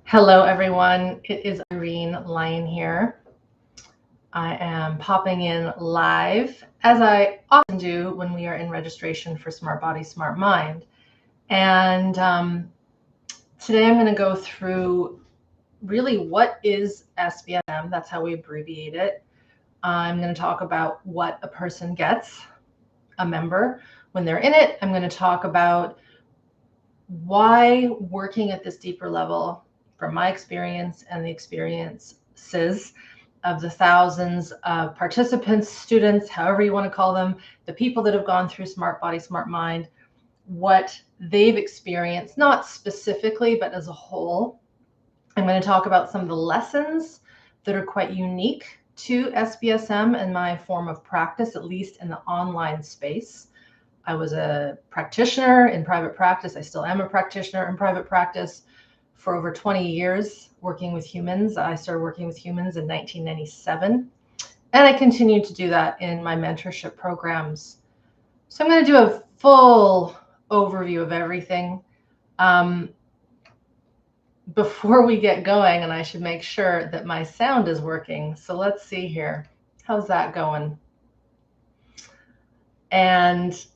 Hello, everyone. It is Irene, Lyon here. I am popping in live, as I often do when we are in registration for SmartBody, SmartMind. And today I'm going to go through really what is SBSM. That's how we abbreviate it. I'm going to talk about what a person gets, a member, when they're in it. I'm going to talk about why working at this deeper level, from my experience and the experiences of the thousands of participants, students, however you want to call them, the people that have gone through SmartBody, SmartMind, what they've experienced, not specifically, but as a whole. I'm going to talk about some of the lessons that are quite unique to SBSM and my form of practice, at least in the online space. I was a practitioner in private practice. I still am a practitioner in private practice for over 20 years working with humans. I started working with humans in 1997, and I continue to do that in my mentorship programs. So I'm going to do a full overview of everything. Before we get going, and I should make sure that my sound is working. So let's see here. How's that going? And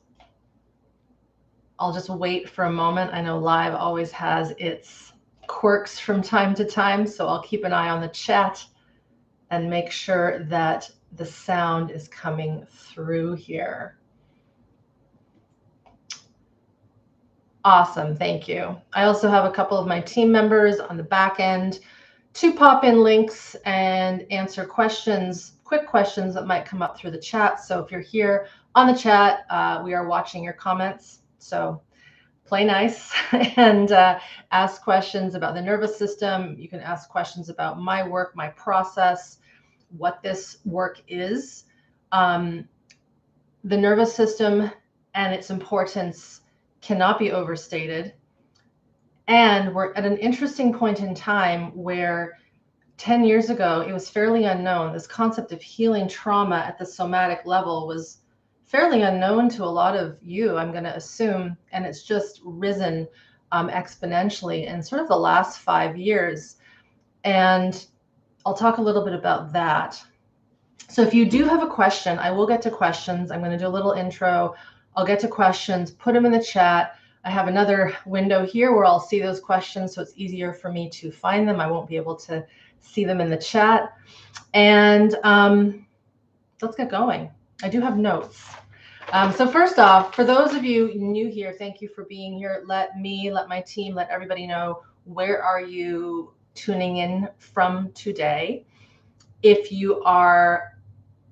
I'll just wait for a moment. I know live always has its quirks from time to time, so I'll keep an eye on the chat and make sure that the sound is coming through here. Awesome, thank you. I also have a couple of my team members on the back end to pop in links and answer questions, quick questions that might come up through the chat. So if you're here on the chat, we are watching your comments. So play nice and ask questions about the nervous system. You can ask questions about my work, my process, what this work is. The nervous system and its importance cannot be overstated. And we're at an interesting point in time where 10 years ago, it was fairly unknown. This concept of healing trauma at the somatic level was fairly unknown to a lot of you, I'm going to assume, and it's just risen exponentially in sort of the last 5 years. And I'll talk a little bit about that. So if you do have a question, I will get to questions. I'm going to do a little intro. I'll get to questions, put them in the chat. I have another window here where I'll see those questions, so it's easier for me to find them. I won't be able to see them in the chat. And let's get going. I do have notes. So first off, for those of you new here, thank you for being here. Let me, let my team, let everybody know, where are you tuning in from today? If you are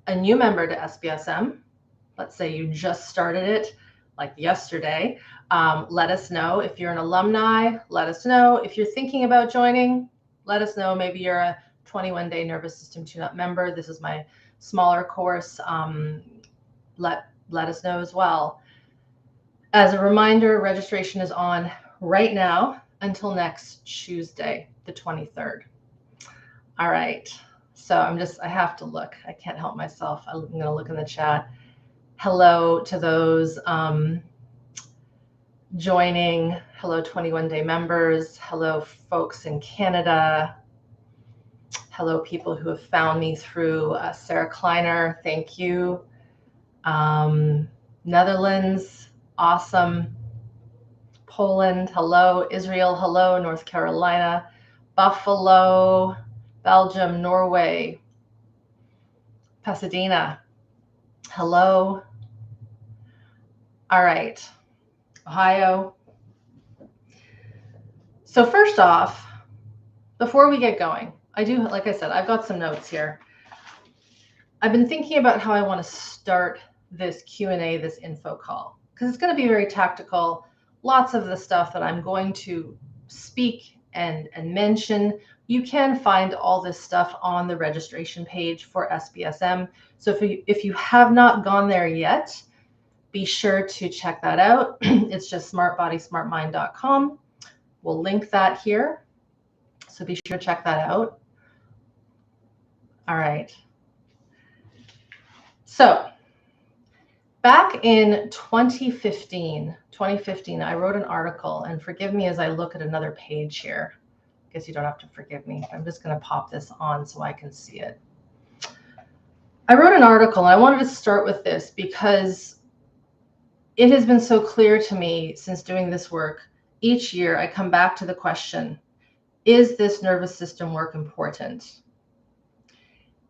a new member to SBSM, let's say you just started it like yesterday, let us know. If you're an alumni, let us know. If you're thinking about joining, let us know. Maybe you're a 21-day nervous system tune-up member. This is my smaller course. Let us know as well. As a reminder, registration is on right now until next Tuesday, the 23rd. All right. So I have to look. I can't help myself. I'm going to look in the chat. Hello to those joining. Hello, 21-day members. Hello, folks in Canada. Hello, people who have found me through Sarah Kleiner. Thank you. Netherlands, awesome. Poland, hello. Israel, hello. North Carolina, Buffalo, Belgium, Norway, Pasadena, hello. All right, Ohio. So first off, before we get going, like I said, I've got some notes here. I've been thinking about how I want to start this Q&A, this info call, because it's going to be very tactical. Lots of the stuff that I'm going to speak and mention, you can find all this stuff on the registration page for SBSM. So if you have not gone there yet, be sure to check that out. It's just smartbodysmartmind.com. We'll link that here. So be sure to check that out. All right. So back in 2015, I wrote an article, and forgive me as I look at another page here. guess you don't have to forgive me. I'm just going to pop this on so I can see it. I wrote an article, and I wanted to start with this because it has been so clear to me since doing this work. Each year I come back to the question, is this nervous system work important?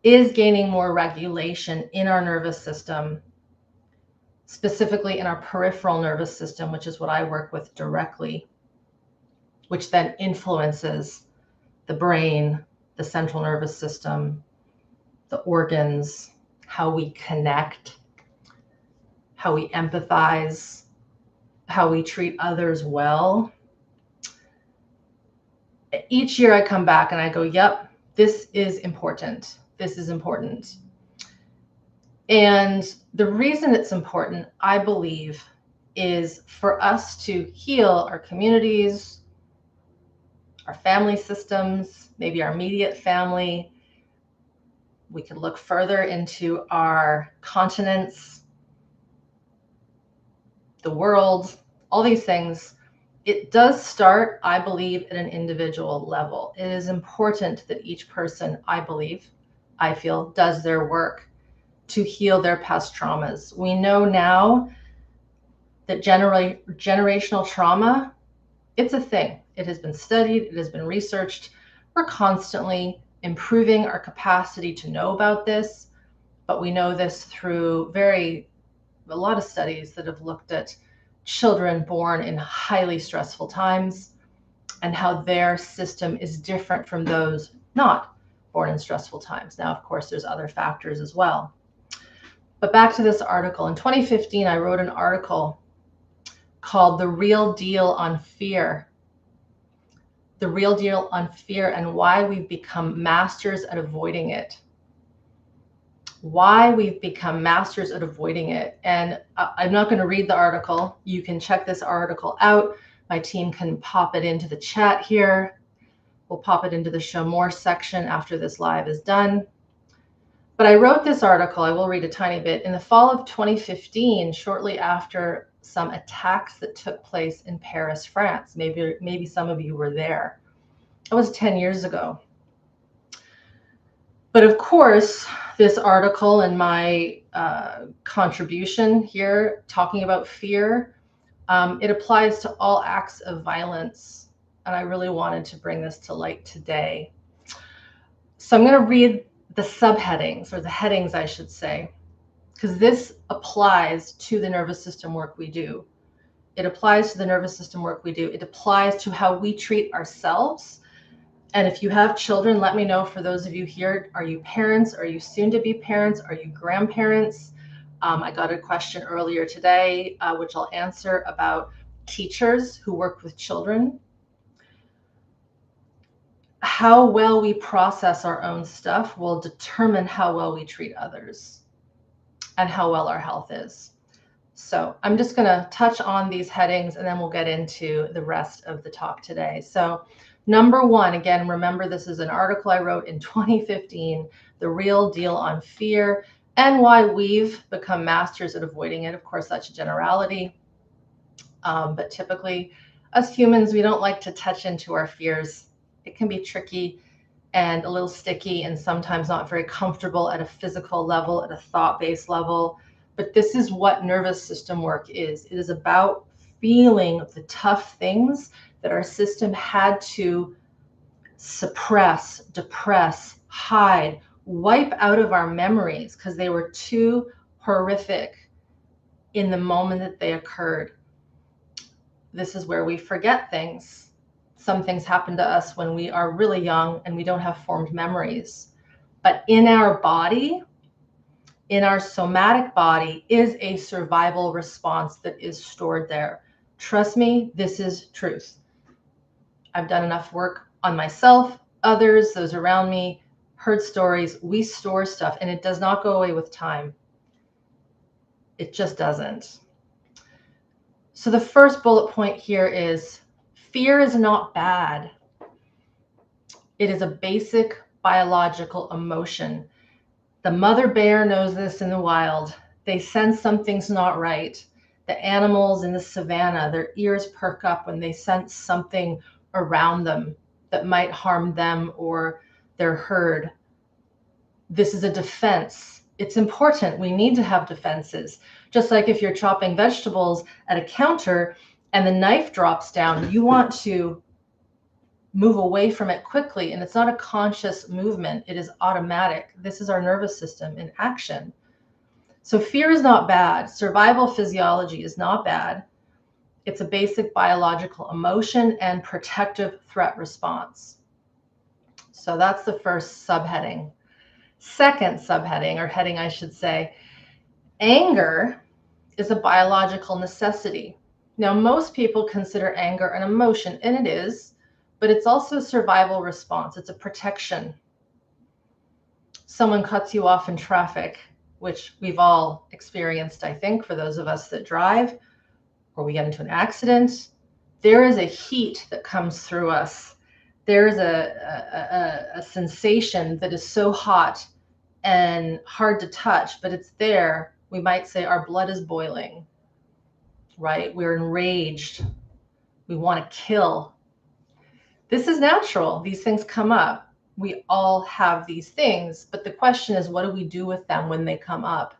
Is gaining more regulation in our nervous system, specifically in our peripheral nervous system, which is what I work with directly, which then influences the brain, the central nervous system, the organs, how we connect, how we empathize, how we treat others well. Each year I come back and I go, yep, this is important. This is important. And the reason it's important, I believe, is for us to heal our communities, our family systems, maybe our immediate family. We could look further into our continents, the world, all these things. It does start, I believe, at an individual level. It is important that each person, I feel, does their work to heal their past traumas. We know now that generational trauma, it's a thing. It has been studied, it has been researched. We're constantly improving our capacity to know about this, but we know this through a lot of studies that have looked at children born in highly stressful times and how their system is different from those not born in stressful times. Now, of course, there's other factors as well. But back to this article. In 2015, I wrote an article called The Real Deal on Fear. The Real Deal on Fear and Why We've Become Masters at Avoiding It. Why we've become masters at avoiding it. And I'm not going to read the article. You can check this article out. My team can pop it into the chat here. We'll pop it into the Show More section after this live is done. But I wrote this article, I will read a tiny bit, in the fall of 2015, shortly after some attacks that took place in Paris, France. Maybe some of you were there. It was 10 years ago. But of course, this article and my contribution here, talking about fear, it applies to all acts of violence. And I really wanted to bring this to light today. So I'm going to read the subheadings, or the headings, I should say, because this applies to the nervous system work we do. It applies to the nervous system work we do. It applies to how we treat ourselves. And if you have children, let me know. For those of you here, are you parents? Are you soon to be parents? Are you grandparents? I got a question earlier today, which I'll answer, about teachers who work with children. How well we process our own stuff will determine how well we treat others and how well our health is. So I'm just going to touch on these headings and then we'll get into the rest of the talk today. So number one, again, remember this is an article I wrote in 2015, The Real Deal on Fear and Why We've Become Masters at Avoiding It. Of course, that's a generality. But typically, as humans, we don't like to touch into our fears. It can be tricky and a little sticky and sometimes not very comfortable at a physical level, at a thought-based level. But this is what nervous system work is. It is about feeling the tough things that our system had to suppress, depress, hide, wipe out of our memories because they were too horrific in the moment that they occurred. This is where we forget things. Some things happen to us when we are really young and we don't have formed memories. But in our body, in our somatic body, is a survival response that is stored there. Trust me, this is truth. I've done enough work on myself, others, those around me, heard stories. We store stuff and it does not go away with time. It just doesn't. So the first bullet point here is fear is not bad. It is a basic biological emotion. The mother bear knows this in the wild. They sense something's not right. The animals in the savannah, their ears perk up when they sense something around them. that might harm them or their herd. This is a defense. It's important. We need to have defenses. Just like if you're chopping vegetables at a counter and the knife drops down, you want to move away from it quickly. And it's not a conscious movement. It is automatic. This is our nervous system in action. So fear is not bad. Survival physiology is not bad. It's a basic biological emotion and protective threat response. So that's the first subheading. Second subheading, or heading, I should say, anger is a biological necessity. Now, most people consider anger an emotion, and it is, but it's also a survival response. It's a protection. Someone cuts you off in traffic, which we've all experienced, I think, for those of us that drive, or we get into an accident. There is a heat that comes through us. There is a sensation that is so hot and hard to touch, but it's there. We might say our blood is boiling, right? We're enraged. We want to kill. This is natural. These things come up. We all have these things, but the question is, what do we do with them when they come up?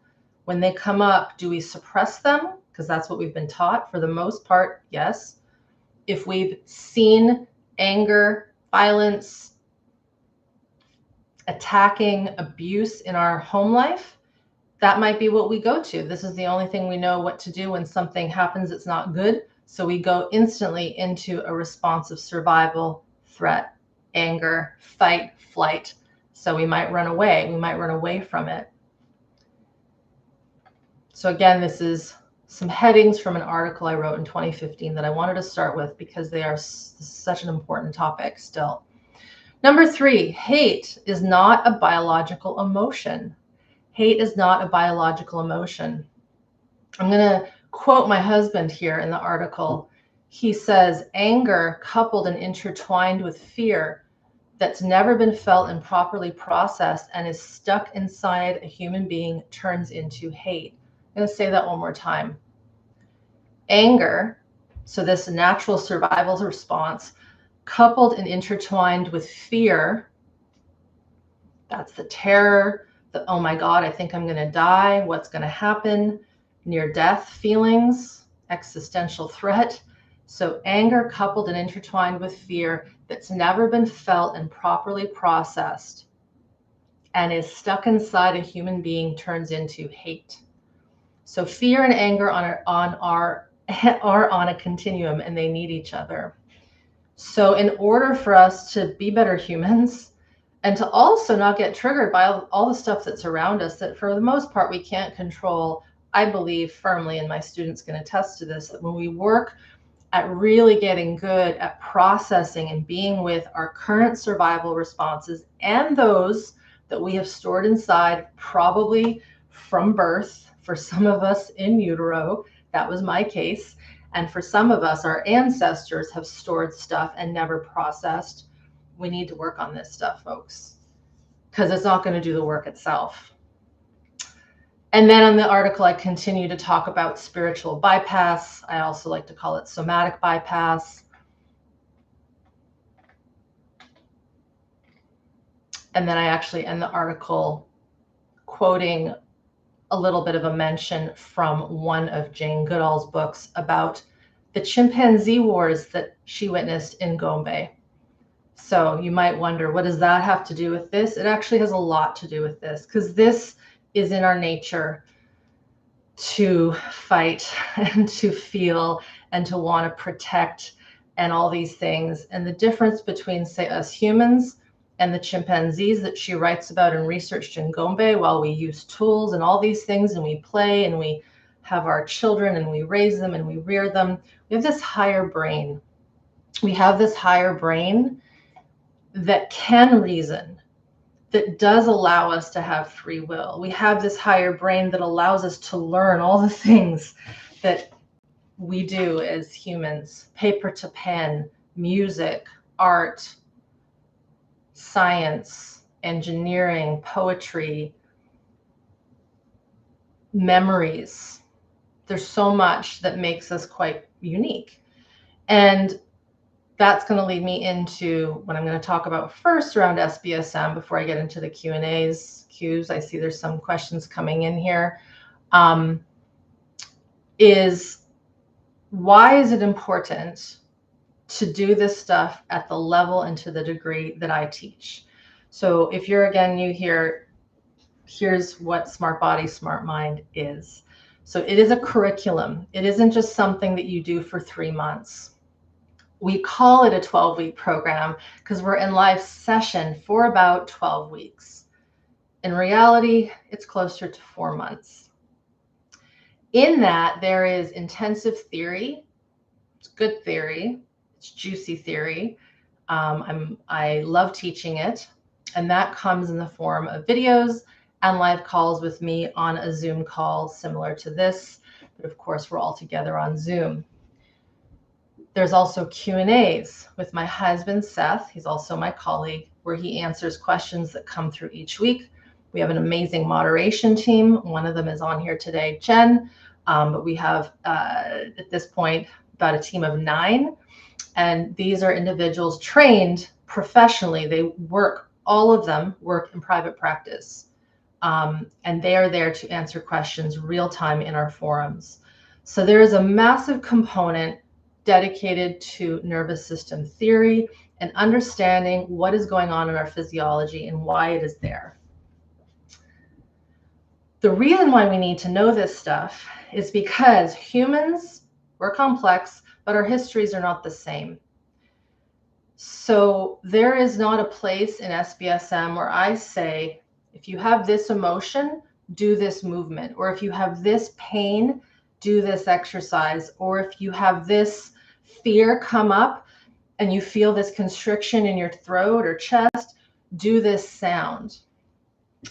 When they come up, do we suppress them? Because that's what we've been taught for the most part, yes. If we've seen anger, violence, attacking, abuse in our home life, that might be what we go to. This is the only thing we know what to do when something happens that's not good. So we go instantly into a response of survival, threat, anger, fight, flight. So we might run away. We might run away from it. So again, this is some headings from an article I wrote in 2015 that I wanted to start with because they are such an important topic still. Number 3, hate is not a biological emotion. Hate is not a biological emotion. I'm going to quote my husband here in the article. He says, anger coupled and intertwined with fear that's never been felt and properly processed and is stuck inside a human being turns into hate. I'm going to say that one more time. Anger, so this natural survival response, coupled and intertwined with fear, that's the terror, the, oh my God, I think I'm going to die, what's going to happen, near-death feelings, existential threat. So anger coupled and intertwined with fear that's never been felt and properly processed and is stuck inside a human being turns into hate. So fear and anger are on a continuum, and they need each other. So in order for us to be better humans and to also not get triggered by all the stuff that's around us that for the most part we can't control, I believe firmly, and my students can attest to this, that when we work at really getting good at processing and being with our current survival responses and those that we have stored inside, probably from birth, for some of us in utero, that was my case. And for some of us, our ancestors have stored stuff and never processed. We need to work on this stuff, folks, because it's not going to do the work itself. And then in the article, I continue to talk about spiritual bypass. I also like to call it somatic bypass. And then I actually end the article quoting a little bit of a mention from one of Jane Goodall's books about the chimpanzee wars that she witnessed in Gombe. So you might wonder, what does that have to do with this? It actually has a lot to do with this, because this is in our nature to fight and to feel and to want to protect and all these things. And the difference between, say, us humans and the chimpanzees that she writes about and researched in Gombe, while we use tools and all these things and we play and we have our children and we raise them and we rear them, we have this higher brain. We have this higher brain that can reason, that does allow us to have free will. We have this higher brain that allows us to learn all the things that we do as humans: paper to pen, music, art, science, engineering, poetry, memories. There's so much that makes us quite unique. And that's going to lead me into what I'm going to talk about first around SBSM before I get into the Q's. I see there's some questions coming in here. Is why is it important to do this stuff at the level and to the degree that I teach? So if you're, again, new here, here's what SmartBody, SmartMind is. So it is a curriculum. It isn't just something that you do for 3 months. We call it a 12-week program because we're in live session for about 12 weeks. In reality, it's closer to 4 months. In that, there is intensive theory. It's good theory. It's juicy theory. I love teaching it. And that comes in the form of videos and live calls with me on a Zoom call similar to this. But of course, we're all together on Zoom. There's also Q&As with my husband, Seth. He's also my colleague, where he answers questions that come through each week. We have an amazing moderation team. One of them is on here today, Jen. But we have, at this point, about a team of 9. And these are individuals trained professionally. They work, all of them work in private practice. And they are there to answer questions real time in our forums. So there is a massive component dedicated to nervous system theory and understanding what is going on in our physiology and why it is there. The reason why we need to know this stuff is because humans, we're complex, but our histories are not the same. So there is not a place in SBSM where I say, if you have this emotion, do this movement, or if you have this pain, do this exercise, or if you have this fear come up and you feel this constriction in your throat or chest, do this sound.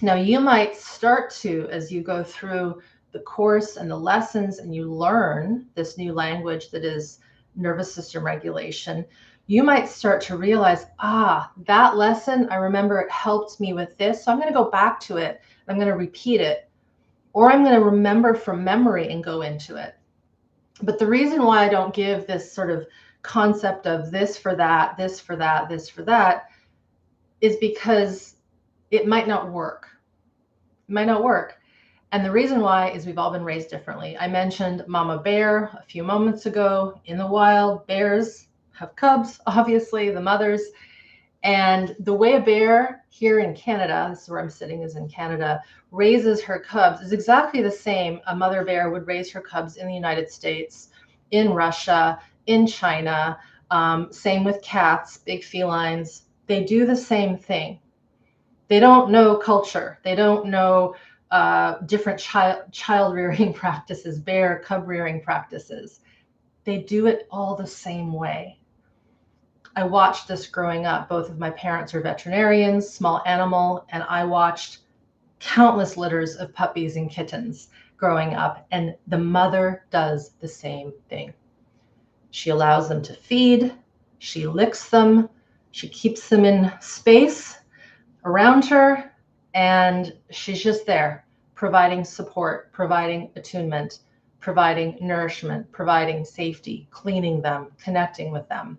Now, you might start to, as you go through the course and the lessons and you learn this new language that is nervous system regulation, you might start to realize, that lesson, I remember it helped me with this, so I'm going to go back to it. I'm going to repeat it, or I'm going to remember from memory and go into it. But the reason why I don't give this sort of concept of this for that, this for that, this for that, is because it might not work. It might not work. And the reason why is we've all been raised differently. I mentioned Mama Bear a few moments ago. In the wild, bears have cubs, obviously, the mothers. And the way a bear here in Canada, this is where I'm sitting, is in Canada, raises her cubs is exactly the same a mother bear would raise her cubs in the United States, in Russia, in China. Same with cats, big felines. They do the same thing. They don't know culture. They don't know different child rearing practices, bear cub rearing practices. They do it all the same way. I watched this growing up. Both of my parents are veterinarians, small animal, and I watched countless litters of puppies and kittens growing up, and the mother does the same thing. She allows them to feed, she licks them, she keeps them in space around her, and she's just there, providing support, providing attunement, providing nourishment, providing safety, cleaning them, connecting with them.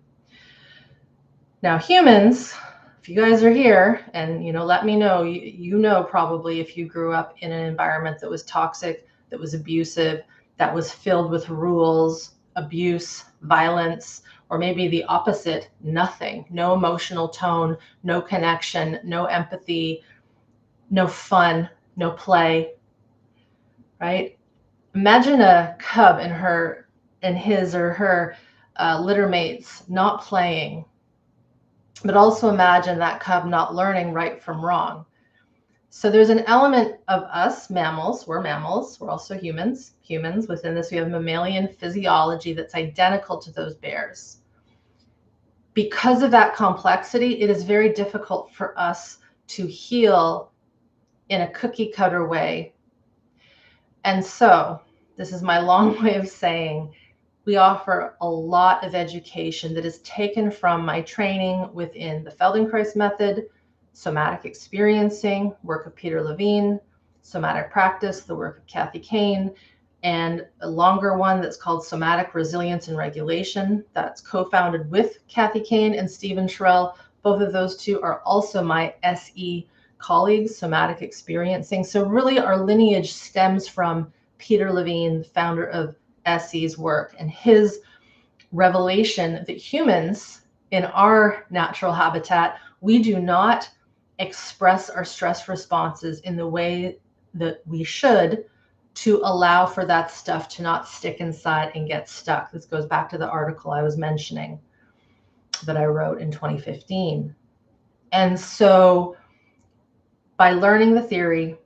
Now, humans, if you guys are here, and let me know, you know probably if you grew up in an environment that was toxic, that was abusive, that was filled with rules, abuse, violence, or maybe the opposite, nothing, no emotional tone, no connection, no empathy, no fun, no play, right? Imagine a cub and his or her litter mates not playing. But also imagine that cub not learning right from wrong. So there's an element of us mammals, we're also humans. Within this, we have mammalian physiology that's identical to those bears. Because of that complexity, it is very difficult for us to heal in a cookie cutter way. And so this is my long way of saying, we offer a lot of education that is taken from my training within the Feldenkrais method, somatic experiencing, work of Peter Levine, somatic practice, the work of Kathy Kane, and a longer one that's called Somatic Resilience and Regulation. That's co-founded with Kathy Kane and Stephen Sherrill. Both of those two are also my SE colleagues, Somatic Experiencing. So really our lineage stems from Peter Levine, founder of SE's work, and his revelation that humans in our natural habitat, we do not express our stress responses in the way that we should to allow for that stuff to not stick inside and get stuck. This goes back to the article I was mentioning that I wrote in 2015. And so by learning the theory,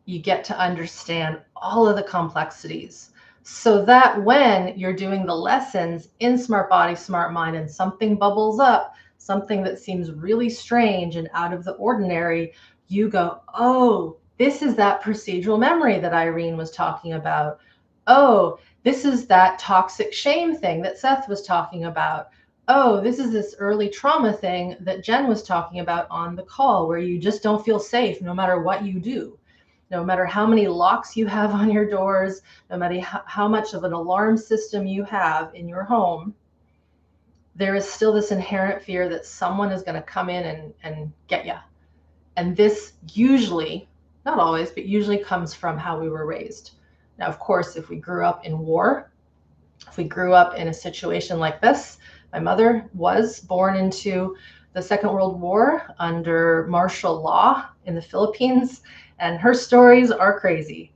you get to understand all of the complexities, so that when you're doing the lessons in SmartBody, SmartMind, and something bubbles up, something that seems really strange and out of the ordinary, you go, oh, this is that procedural memory that Irene was talking about. Oh, this is that toxic shame thing that Seth was talking about. Oh, this is this early trauma thing that Jen was talking about on the call, where you just don't feel safe no matter what you do. No matter how many locks you have on your doors, no matter how much of an alarm system you have in your home, there is still this inherent fear that someone is going to come in and get you. And this usually, not always, but usually comes from how we were raised. Now, of course, if we grew up in war, if we grew up in a situation like this, my mother was born into the Second World War under martial law in the Philippines, and her stories are crazy.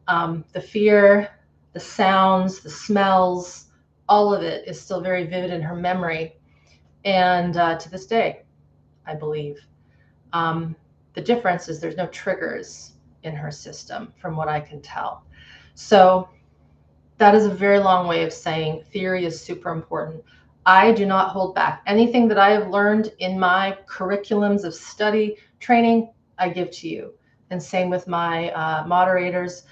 The fear, the sounds, the smells, all of it is still very vivid in her memory. And to this day, I believe. The difference is there's no triggers in her system, from what I can tell. So that is a very long way of saying theory is super important. I do not hold back. Anything that I have learned in my curriculums of study, training, I give to you. And same with my moderators.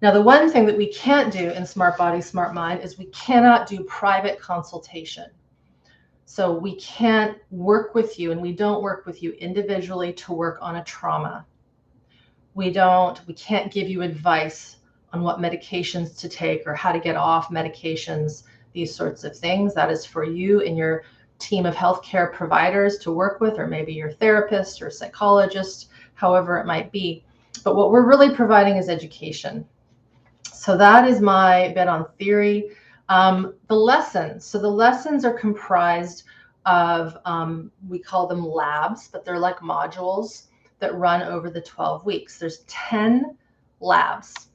Now, the one thing that we can't do in SmartBody, SmartMind is we cannot do private consultation. So we can't work with you, and we don't work with you individually to work on a trauma. We can't give you advice on what medications to take or how to get off medications, these sorts of things. That is for you and your team of healthcare providers to work with, or maybe your therapist or psychologist, however it might be. But what we're really providing is education. So that is my bit on theory. The lessons. So the lessons are comprised of, we call them labs, but they're like modules that run over the 12 weeks. There's 10 labs.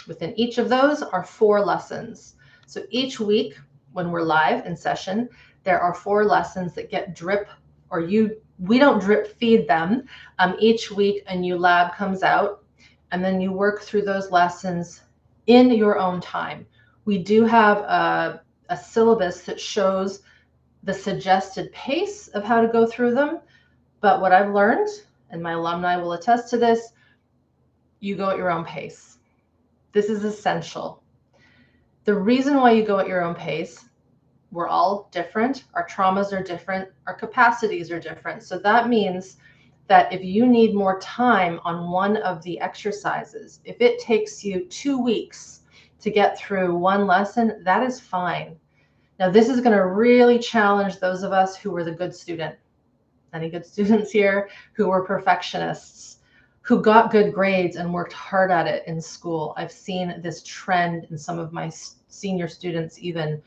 Within each of those are 4 lessons. So each week when we're live in session, there are 4 lessons that get drip, or we don't drip feed them. Each week a new lab comes out, and then you work through those lessons in your own time. We do have a syllabus that shows the suggested pace of how to go through them. But what I've learned, and my alumni will attest to this, you go at your own pace. This is essential. The reason why you go at your own pace, we're all different. Our traumas are different. Our capacities are different. So that means that if you need more time on one of the exercises, if it takes you 2 weeks to get through one lesson, that is fine. Now, this is going to really challenge those of us who were the good student. Any good students here who were perfectionists, who got good grades and worked hard at it in school? I've seen this trend in some of my senior students even,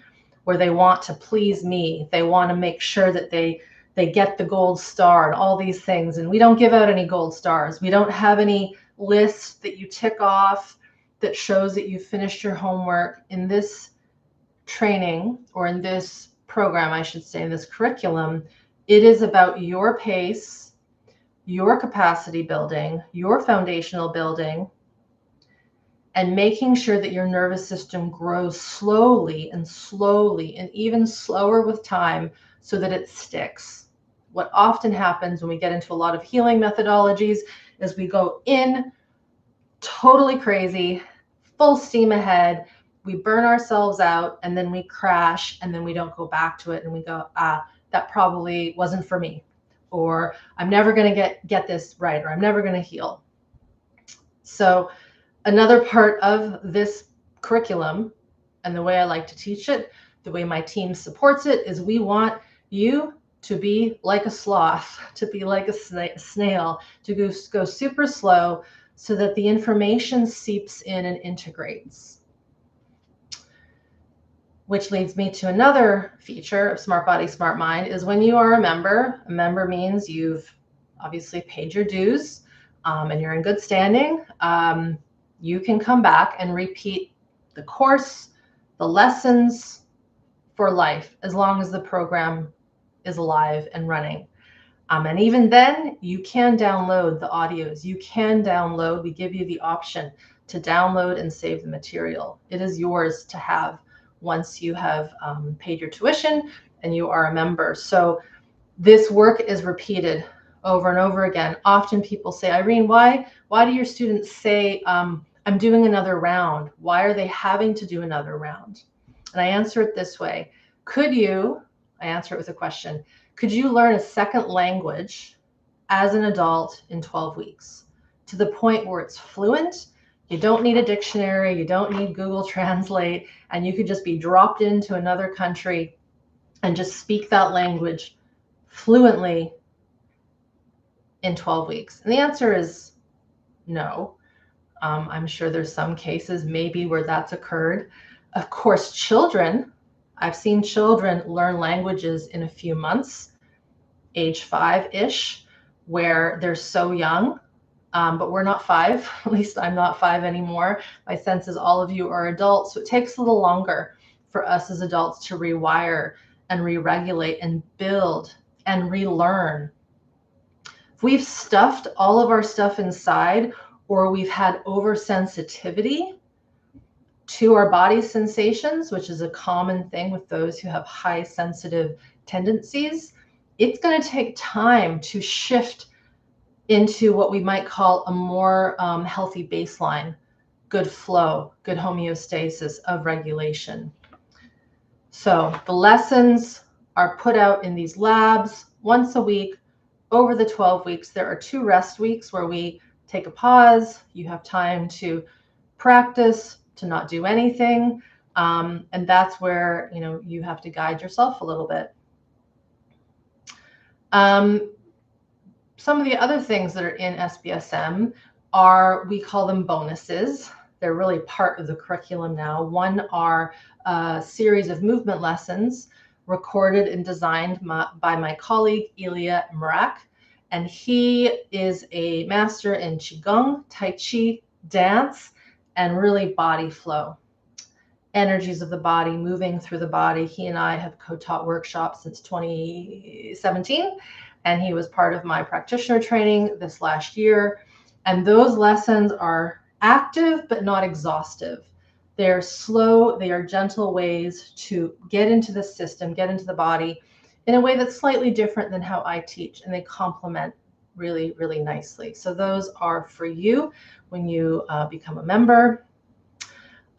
where they want to please me. They want to make sure that they get the gold star and all these things. And we don't give out any gold stars. We don't have any list that you tick off that shows that you finished your homework. In this training, or in this program, I should say, in this curriculum, it is about your pace, your capacity building, your foundational building, and making sure that your nervous system grows slowly and even slower with time, so that it sticks. What often happens when we get into a lot of healing methodologies is we go in totally crazy, full steam ahead, we burn ourselves out, and then we crash, and then we don't go back to it, and we go, that probably wasn't for me, or I'm never going to get this right, or I'm never going to heal. So another part of this curriculum and the way I like to teach it, the way my team supports it, is we want you to be like a sloth, to be like a snail, to go super slow so that the information seeps in and integrates. Which leads me to another feature of SmartBody, SmartMind, is when you are a member means you've obviously paid your dues and you're in good standing. You can come back and repeat the course, the lessons for life, as long as the program is alive and running. And even then, you can download the audios. You can download. We give you the option to download and save the material. It is yours to have once you have paid your tuition and you are a member. So this work is repeated over and over again. Often people say, Irene, why do your students say, I'm doing another round? Why are they having to do another round? And I answer it this way. I answer it with a question. Could you learn a second language as an adult in 12 weeks to the point where it's fluent? You don't need a dictionary, you don't need Google Translate, and you could just be dropped into another country and just speak that language fluently in 12 weeks? And the answer is no. I'm sure there's some cases maybe where that's occurred. Of course, I've seen children learn languages in a few months, age 5-ish, where they're so young. But we're not 5, at least I'm not 5 anymore. My sense is all of you are adults. So it takes a little longer for us as adults to rewire and re-regulate and build and relearn. If we've stuffed all of our stuff inside, or we've had oversensitivity to our body sensations, which is a common thing with those who have high sensitive tendencies, it's going to take time to shift into what we might call a more healthy baseline, good flow, good homeostasis of regulation. So the lessons are put out in these labs once a week over the 12 weeks. There are 2 rest weeks where we take a pause. You have time to practice, to not do anything. And that's where, you have to guide yourself a little bit. Some of the other things that are in SBSM we call them bonuses. They're really part of the curriculum now. One are a series of movement lessons recorded and designed by my colleague, Ilya Mrak. And he is a master in Qigong, Tai Chi, dance, and really body flow. Energies of the body, moving through the body. He and I have co-taught workshops since 2017. And he was part of my practitioner training this last year. And those lessons are active, but not exhaustive. They're slow, they are gentle ways to get into the system, get into the body in a way that's slightly different than how I teach. And they complement really, really nicely. So those are for you when you become a member.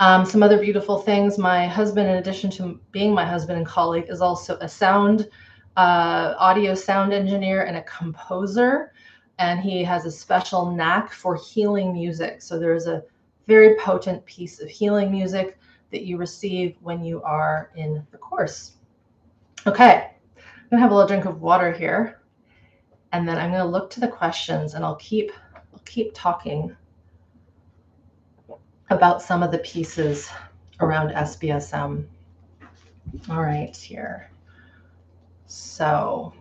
Some other beautiful things. My husband, in addition to being my husband and colleague, is also a audio sound engineer and a composer, and he has a special knack for healing music. So there's a very potent piece of healing music that you receive when you are in the course. Okay, I'm gonna have a little drink of water here, and then I'm gonna look to the questions, and I'll keep talking about some of the pieces around SBSM. All right, here. So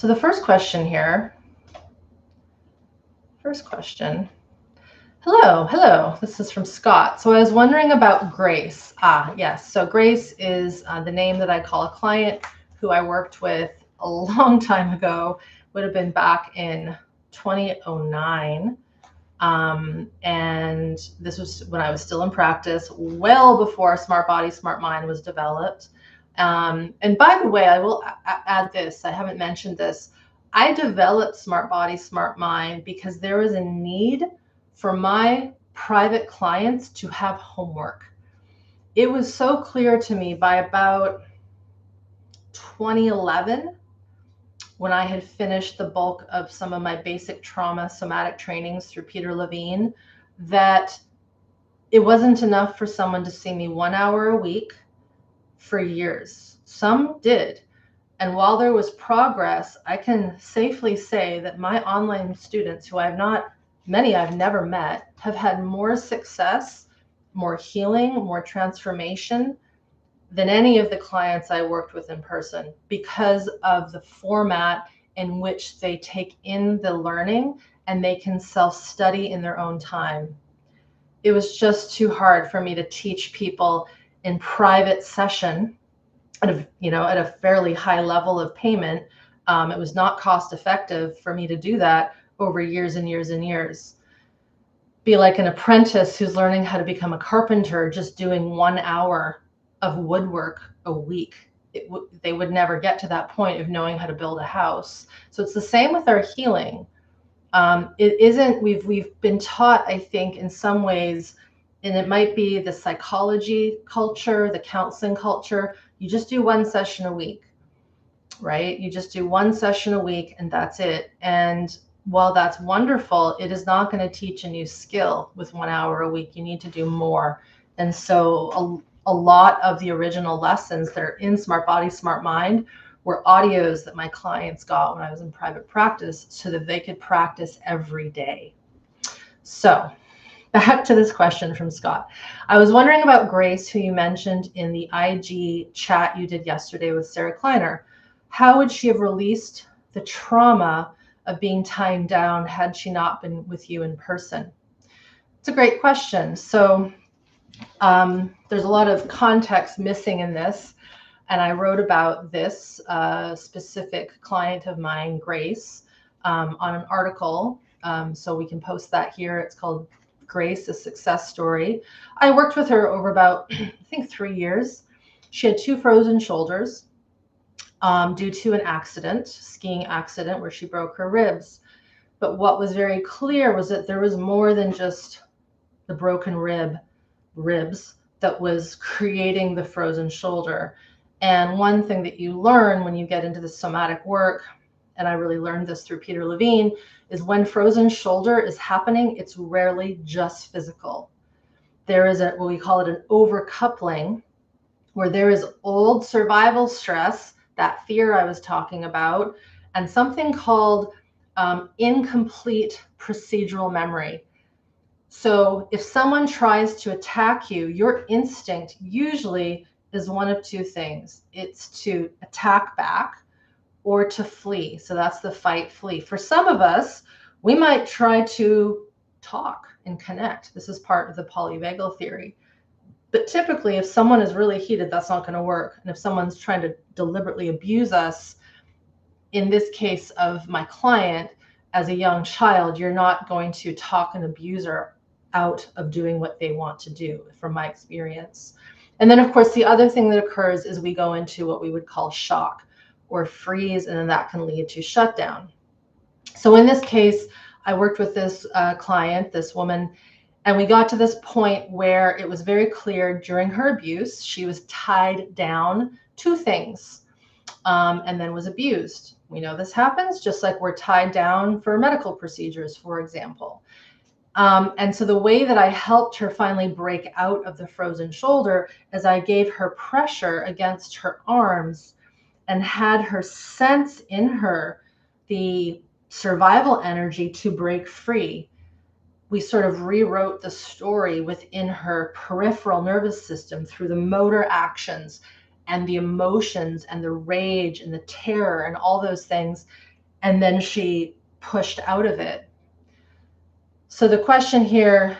the first question here. Hello. This is from Scott. So I was wondering about Grace. Yes. So Grace is the name that I call a client who I worked with a long time ago. Would have been back in 2009. And this was when I was still in practice, well before SmartBody, SmartMind was developed. And by the way, I will add this. I haven't mentioned this. I developed SmartBody, SmartMind because there was a need for my private clients to have homework. It was so clear to me by about 2011 when I had finished the bulk of some of my basic trauma somatic trainings through Peter Levine, that it wasn't enough for someone to see me 1 hour a week for years. Some did. And while there was progress, I can safely say that my online students, who many I've never met, have had more success, more healing, more transformation than any of the clients I worked with in person, because of the format in which they take in the learning and they can self-study in their own time. It was just too hard for me to teach people in private session at a fairly high level of payment. It was not cost effective for me to do that over years and years and years. Be like an apprentice who's learning how to become a carpenter, just doing 1 hour of woodwork a week. They would never get to that point of knowing how to build a house. So it's the same with our healing. It isn't, we've been taught, I think, in some ways, and it might be the psychology culture, the counseling culture, you just do 1 session a week, right? You just do 1 session a week and that's it. And while that's wonderful, it is not going to teach a new skill with 1 hour a week. You need to do more. And so a lot of the original lessons that are in SmartBody, SmartMind were audios that my clients got when I was in private practice so that they could practice every day. So back to this question from Scott. I was wondering about Grace, who you mentioned in the IG chat you did yesterday with Sarah Kleiner. How would she have released the trauma of being timed down had she not been with you in person? It's a great question. So there's a lot of context missing in this. And I wrote about this specific client of mine, Grace, on an article. So we can post that here. It's called Grace, a Success Story. I worked with her over about, I think, 3 years. She had 2 frozen shoulders due to an accident, skiing accident, where she broke her ribs. But what was very clear was that there was more than just the broken ribs that was creating the frozen shoulder. And one thing that you learn when you get into the somatic work, and I really learned this through Peter Levine, is when frozen shoulder is happening, it's rarely just physical. There is what we call it an overcoupling, where there is old survival stress, that fear I was talking about, and something called incomplete procedural memory. So if someone tries to attack you, your instinct usually is one of 2 things. It's to attack back or to flee. So that's the fight, flee. For some of us, we might try to talk and connect. This is part of the polyvagal theory. But typically, if someone is really heated, that's not going to work. And if someone's trying to deliberately abuse us, in this case of my client, as a young child, you're not going to talk an abuser out of doing what they want to do, from my experience. And then, of course, the other thing that occurs is we go into what we would call shock or freeze, and then that can lead to shutdown. So in this case, I worked with this client, this woman, and we got to this point where it was very clear during her abuse, she was tied down to things and then was abused. We know this happens, just like we're tied down for medical procedures, for example. And so the way that I helped her finally break out of the frozen shoulder is I gave her pressure against her arms and had her sense in her the survival energy to break free. We sort of rewrote the story within her peripheral nervous system through the motor actions and the emotions and the rage and the terror and all those things. And then she pushed out of it. So the question here,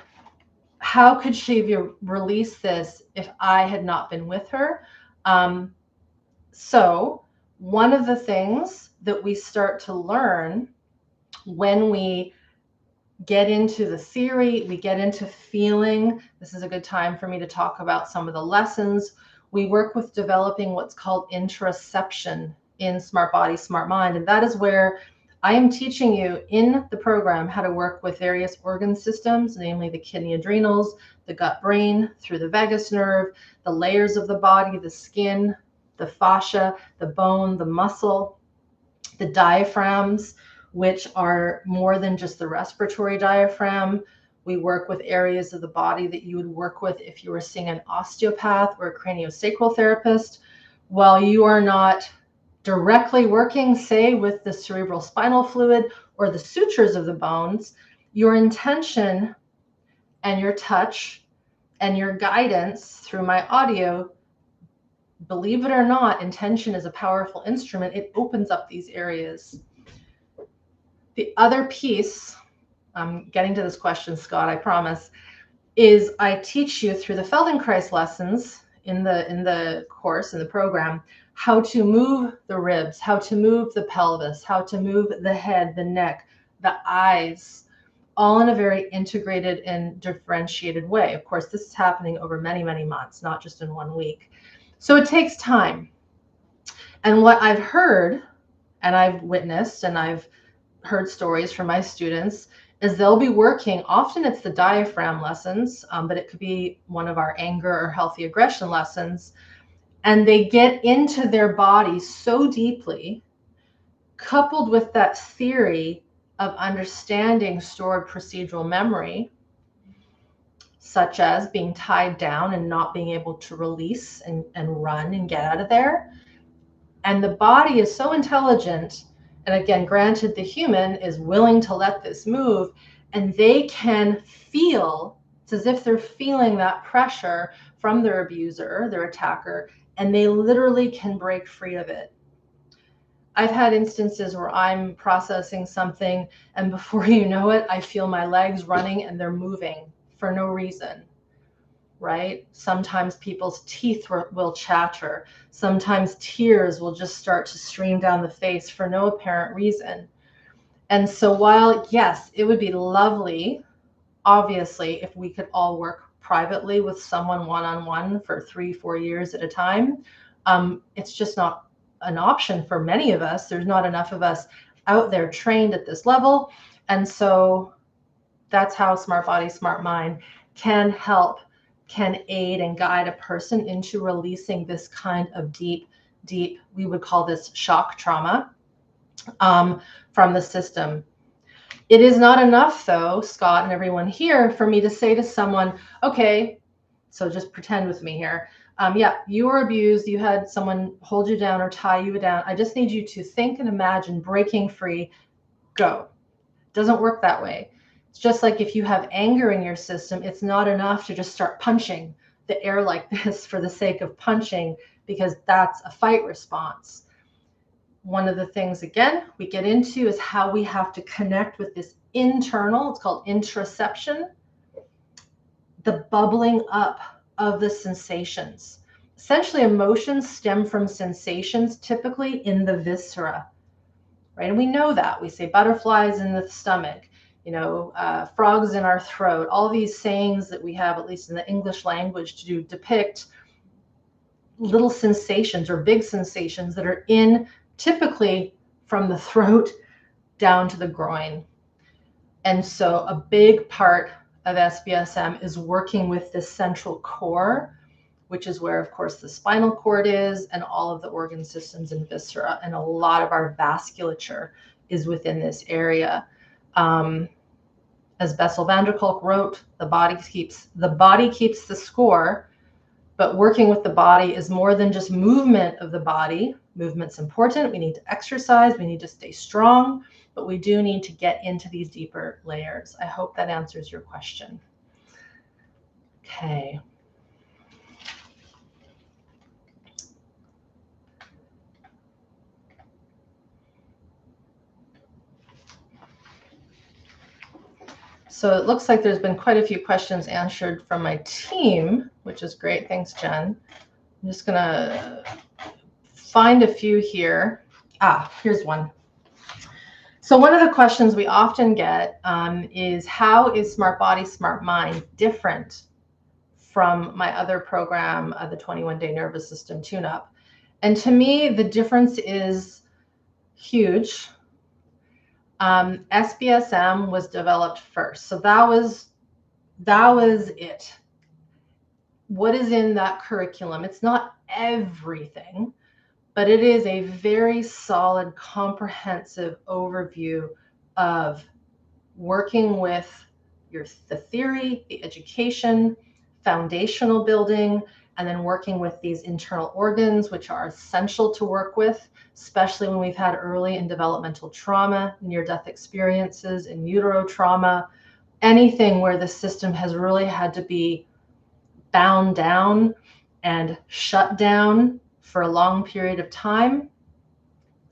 how could she release this if I had not been with her? So one of the things that we start to learn when we get into the theory, we get into feeling, this is a good time for me to talk about some of the lessons. We work with developing what's called interoception in SmartBody, SmartMind, and that is where I am teaching you in the program how to work with various organ systems, namely the kidney, adrenals, the gut, brain, through the vagus nerve, the layers of the body, the skin, the fascia, the bone, the muscle, The diaphragms, which are more than just the respiratory diaphragm. We work with areas of the body that you would work with if you were seeing an osteopath or a craniosacral therapist. While you are not directly working, say, with the cerebral spinal fluid or the sutures of the bones, your intention and your touch and your guidance through my audio, believe it or not, intention is a powerful instrument. It opens up these areas. The other piece, I'm getting to this question, Scott, I promise, is I teach you through the Feldenkrais lessons in the course, in the program, how to move the ribs, how to move the pelvis, how to move the head, the neck, the eyes, all in a very integrated and differentiated way. Of course, this is happening over many, many months, not just in 1 week. So it takes time. And what I've heard and I've witnessed and I've heard stories from my students is they'll be working, often it's the diaphragm lessons, but it could be one of our anger or healthy aggression lessons, and they get into their body so deeply, coupled with that theory of understanding stored procedural memory, such as being tied down and not being able to release and run and get out of there. And the body is so intelligent. And again, granted, the human is willing to let this move, and they can feel, it's as if they're feeling that pressure from their abuser, their attacker, and they literally can break free of it. I've had instances where I'm processing something, and before you know it, I feel my legs running and they're moving for no reason. Right? Sometimes people's teeth will chatter. Sometimes tears will just start to stream down the face for no apparent reason. And so while, yes, it would be lovely, obviously, if we could all work privately with someone one-on-one for 3-4 years at a time, it's just not an option for many of us. There's not enough of us out there trained at this level. And so that's how SmartBody, SmartMind can help, can aid and guide a person into releasing this kind of deep, we would call this shock trauma from the system. It is not enough, though, Scott and everyone here, for me to say to someone, okay, so just pretend with me here. Yeah, you were abused. You had someone hold you down or tie you down. I just need you to think and imagine breaking free. Go. Doesn't work that way. It's just like if you have anger in your system, it's not enough to just start punching the air like this for the sake of punching, because that's a fight response. One of the things, again, we get into is how we have to connect with this internal, it's called interoception, the bubbling up of the sensations. Essentially, emotions stem from sensations, typically in the viscera, right? And we know that. We say butterflies in the stomach, frogs in our throat, all these sayings that we have, at least in the English language, to depict little sensations or big sensations that are in typically from the throat down to the groin. And so a big part of SBSM is working with the central core, which is where, of course, the spinal cord is and all of the organ systems and viscera. And a lot of our vasculature is within this area. As Bessel van der Kolk wrote, the body keeps the score, but working with the body is more than just movement of the body. Movement's important. We need to exercise. We need to stay strong, but we do need to get into these deeper layers. I hope that answers your question. Okay. So it looks like there's been quite a few questions answered from my team, which is great. Thanks, Jen. I'm just going to find a few here. Here's one. So one of the questions we often get is, how is SmartBody, SmartMind different from my other program, the 21-day nervous system tune-up? And to me, the difference is huge. SBSM was developed first. So that was it. What is in that curriculum? It's not everything, but it is a very solid, comprehensive overview of working with the theory, the education, foundational building, and then working with these internal organs, which are essential to work with, especially when we've had early and developmental trauma, near-death experiences, in utero trauma, anything where the system has really had to be bound down and shut down for a long period of time.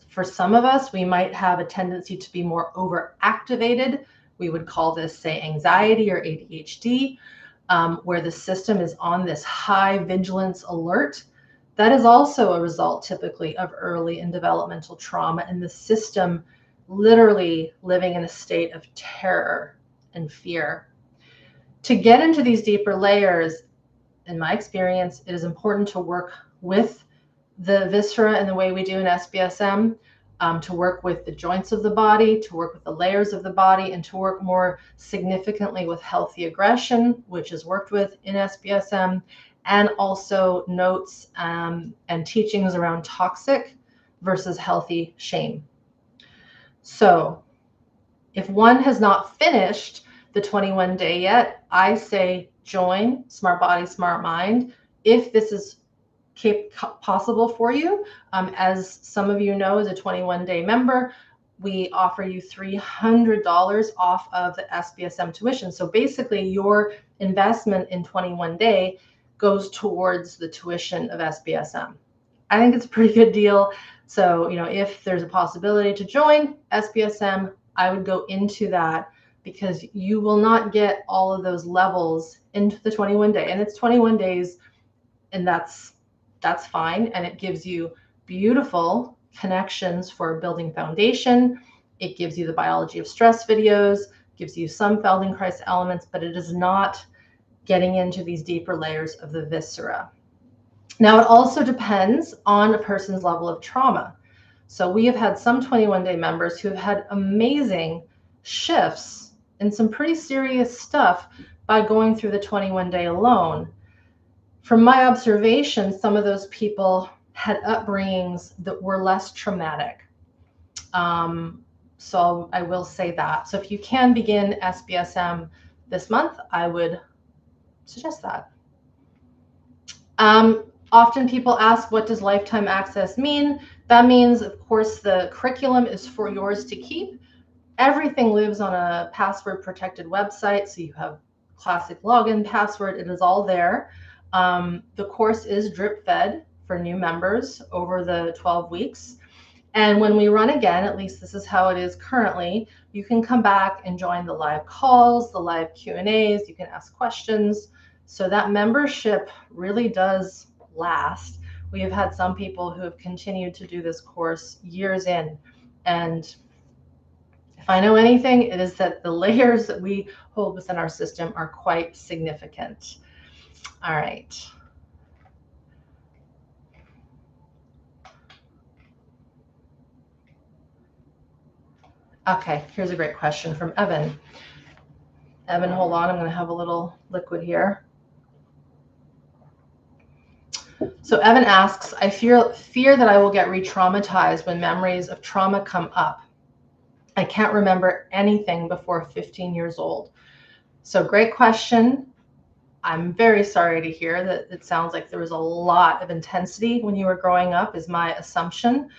For some of us, we might have a tendency to be more overactivated. We would call this, say, anxiety or ADHD, where the system is on this high vigilance alert. That is also a result typically of early and developmental trauma, and the system literally living in a state of terror and fear. To get into these deeper layers, in my experience, it is important to work with the viscera in the way we do in SBSM, to work with the joints of the body, to work with the layers of the body, and to work more significantly with healthy aggression, which is worked with in SBSM, and also notes and teachings around toxic versus healthy shame. So if one has not finished the 21-day yet, I say join SmartBody, SmartMind if this is possible for you. As some of you know, as a 21-day member, we offer you $300 off of the SBSM tuition. So basically your investment in 21-day goes towards the tuition of SBSM. I think it's a pretty good deal. So, if there's a possibility to join SBSM, I would go into that, because you will not get all of those levels into the 21-day. And it's 21 days, and that's fine. And it gives you beautiful connections for building foundation. It gives you the biology of stress videos, gives you some Feldenkrais elements, but it is not getting into these deeper layers of the viscera. Now, it also depends on a person's level of trauma. So we have had some 21-day members who have had amazing shifts in some pretty serious stuff by going through the 21-day alone. From my observation, some of those people had upbringings that were less traumatic. So I will say that. So if you can begin SBSM this month, I would suggest that. Often people ask, what does lifetime access mean? That means, of course, the curriculum is for yours to keep. Everything lives on a password protected website. So you have classic login password. It is all there. The course is drip fed for new members over the 12 weeks. And when we run again, at least this is how it is currently, you can come back and join the live calls, the live Q&As, you can ask questions. So that membership really does last. We have had some people who have continued to do this course years in. And if I know anything, it is that the layers that we hold within our system are quite significant. All right. Okay, here's a great question from Evan. Evan, hold on, I'm going to have a little liquid here. So Evan asks, I fear that I will get re-traumatized when memories of trauma come up. I can't remember anything before 15 years old. So great question. I'm very sorry to hear that it sounds like there was a lot of intensity when you were growing up, is my assumption.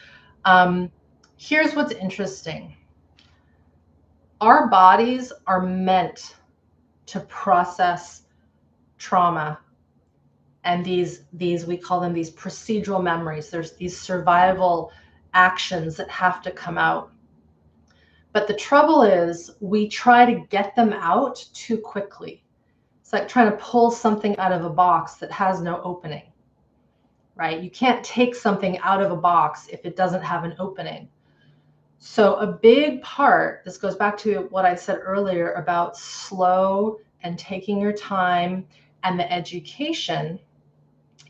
Here's what's interesting. Our bodies are meant to process trauma. And these we call them these procedural memories. There's these survival actions that have to come out. But the trouble is we try to get them out too quickly. It's like trying to pull something out of a box that has no opening, right? You can't take something out of a box if it doesn't have an opening. So a big part, this goes back to what I said earlier about slow and taking your time and the education,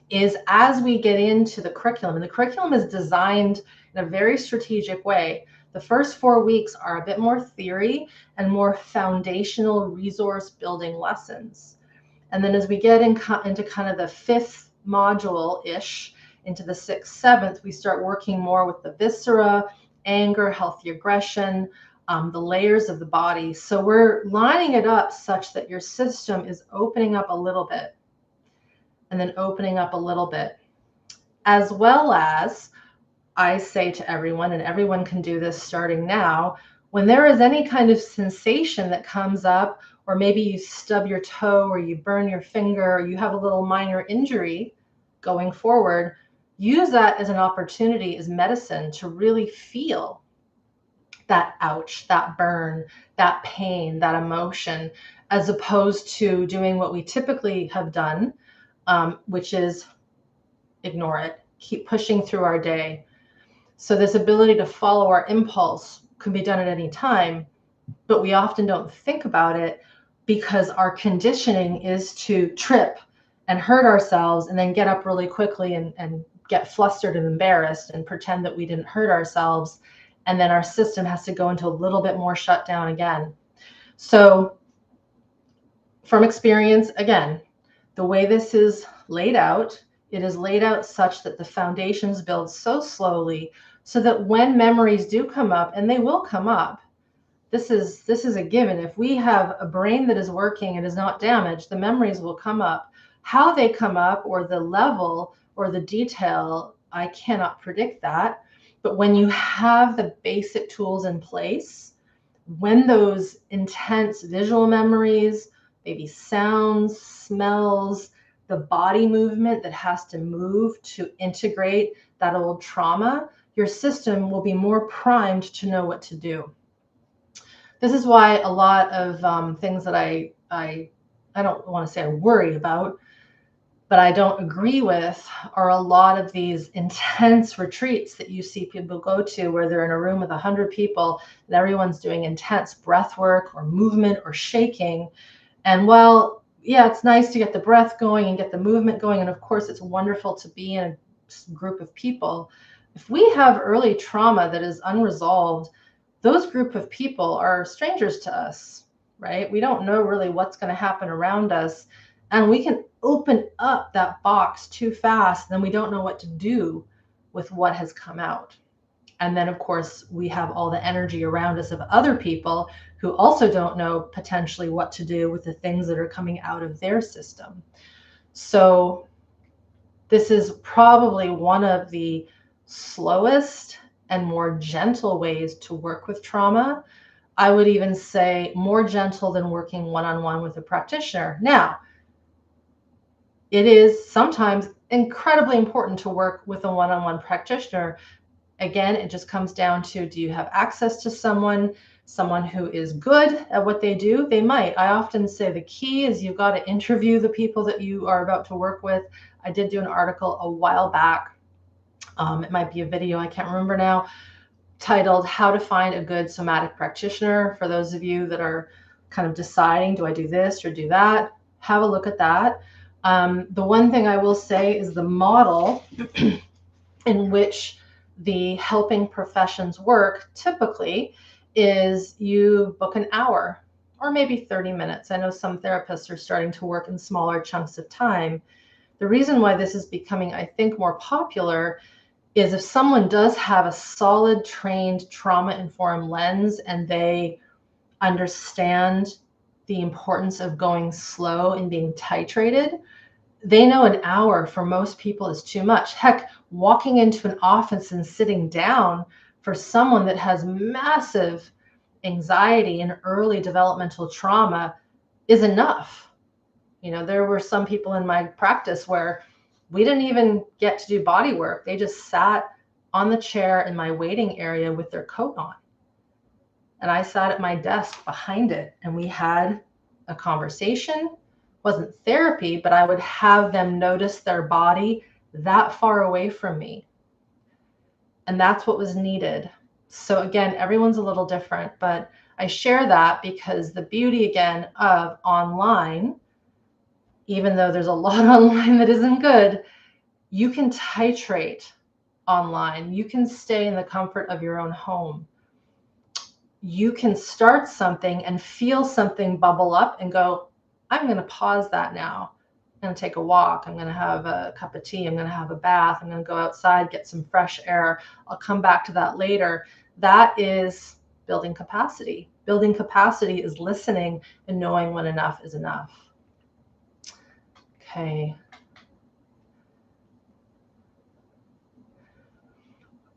is as we get into the curriculum, and the curriculum is designed in a very strategic way. The first 4 weeks are a bit more theory and more foundational resource building lessons. And then as we get into kind of the 5th module-ish, into the 6th, 7th, we start working more with the viscera, anger, healthy aggression, the layers of the body. So we're lining it up such that your system is opening up a little bit and then opening up a little bit. As well as, I say to everyone, and everyone can do this starting now, when there is any kind of sensation that comes up, or maybe you stub your toe or you burn your finger or you have a little minor injury going forward, use that as an opportunity, as medicine, to really feel that ouch, that burn, that pain, that emotion, as opposed to doing what we typically have done, which is ignore it, keep pushing through our day. So this ability to follow our impulse can be done at any time, but we often don't think about it because our conditioning is to trip and hurt ourselves and then get up really quickly and get flustered and embarrassed and pretend that we didn't hurt ourselves. And then our system has to go into a little bit more shutdown again. So from experience, again, the way this is laid out, it is laid out such that the foundations build so slowly so that when memories do come up, and they will come up, this is a given. If we have a brain that is working and is not damaged, the memories will come up. How they come up, or the level or the detail, I cannot predict that. But when you have the basic tools in place, when those intense visual memories, maybe sounds, smells, the body movement that has to move to integrate that old trauma, your system will be more primed to know what to do. This is why a lot of things that I don't want to say I worry about, but I don't agree with, are a lot of these intense retreats that you see people go to where they're in a room with 100 people and everyone's doing intense breath work or movement or shaking. And well, yeah, it's nice to get the breath going and get the movement going. And of course, it's wonderful to be in a group of people. If we have early trauma that is unresolved, those group of people are strangers to us, right? We don't know really what's going to happen around us. And we can open up that box too fast, then we don't know what to do with what has come out. And then, of course, we have all the energy around us of other people who also don't know potentially what to do with the things that are coming out of their system. So this is probably one of the slowest and more gentle ways to work with trauma. I would even say more gentle than working one-on-one with a practitioner. Now, it is sometimes incredibly important to work with a one-on-one practitioner. Again, it just comes down to, do you have access to someone who is good at what they do? They might. I often say the key is you've got to interview the people that you are about to work with. I did do an article a while back. It might be a video, I can't remember now, titled How to Find a Good Somatic Practitioner. For those of you that are kind of deciding, do I do this or do that? Have a look at that. The one thing I will say is the model in which the helping professions work typically is you book an hour or maybe 30 minutes. I know some therapists are starting to work in smaller chunks of time. The reason why this is becoming, I think, more popular is if someone does have a solid, trained, trauma-informed lens and they understand the importance of going slow and being titrated, they know an hour for most people is too much. Heck, walking into an office and sitting down for someone that has massive anxiety and early developmental trauma is enough. You know, there were some people in my practice where we didn't even get to do body work. They just sat on the chair in my waiting area with their coat on. And I sat at my desk behind it and we had a conversation. Wasn't therapy, but I would have them notice their body that far away from me. And that's what was needed. So again, everyone's a little different, but I share that because the beauty again of online, even though there's a lot online that isn't good, you can titrate online. You can stay in the comfort of your own home. You can start something and feel something bubble up and go, I'm going to pause that now. I'm going to take a walk. I'm going to have a cup of tea. I'm going to have a bath. I'm going to go outside, get some fresh air. I'll come back to that later. That is building capacity. Building capacity is listening and knowing when enough is enough. Okay.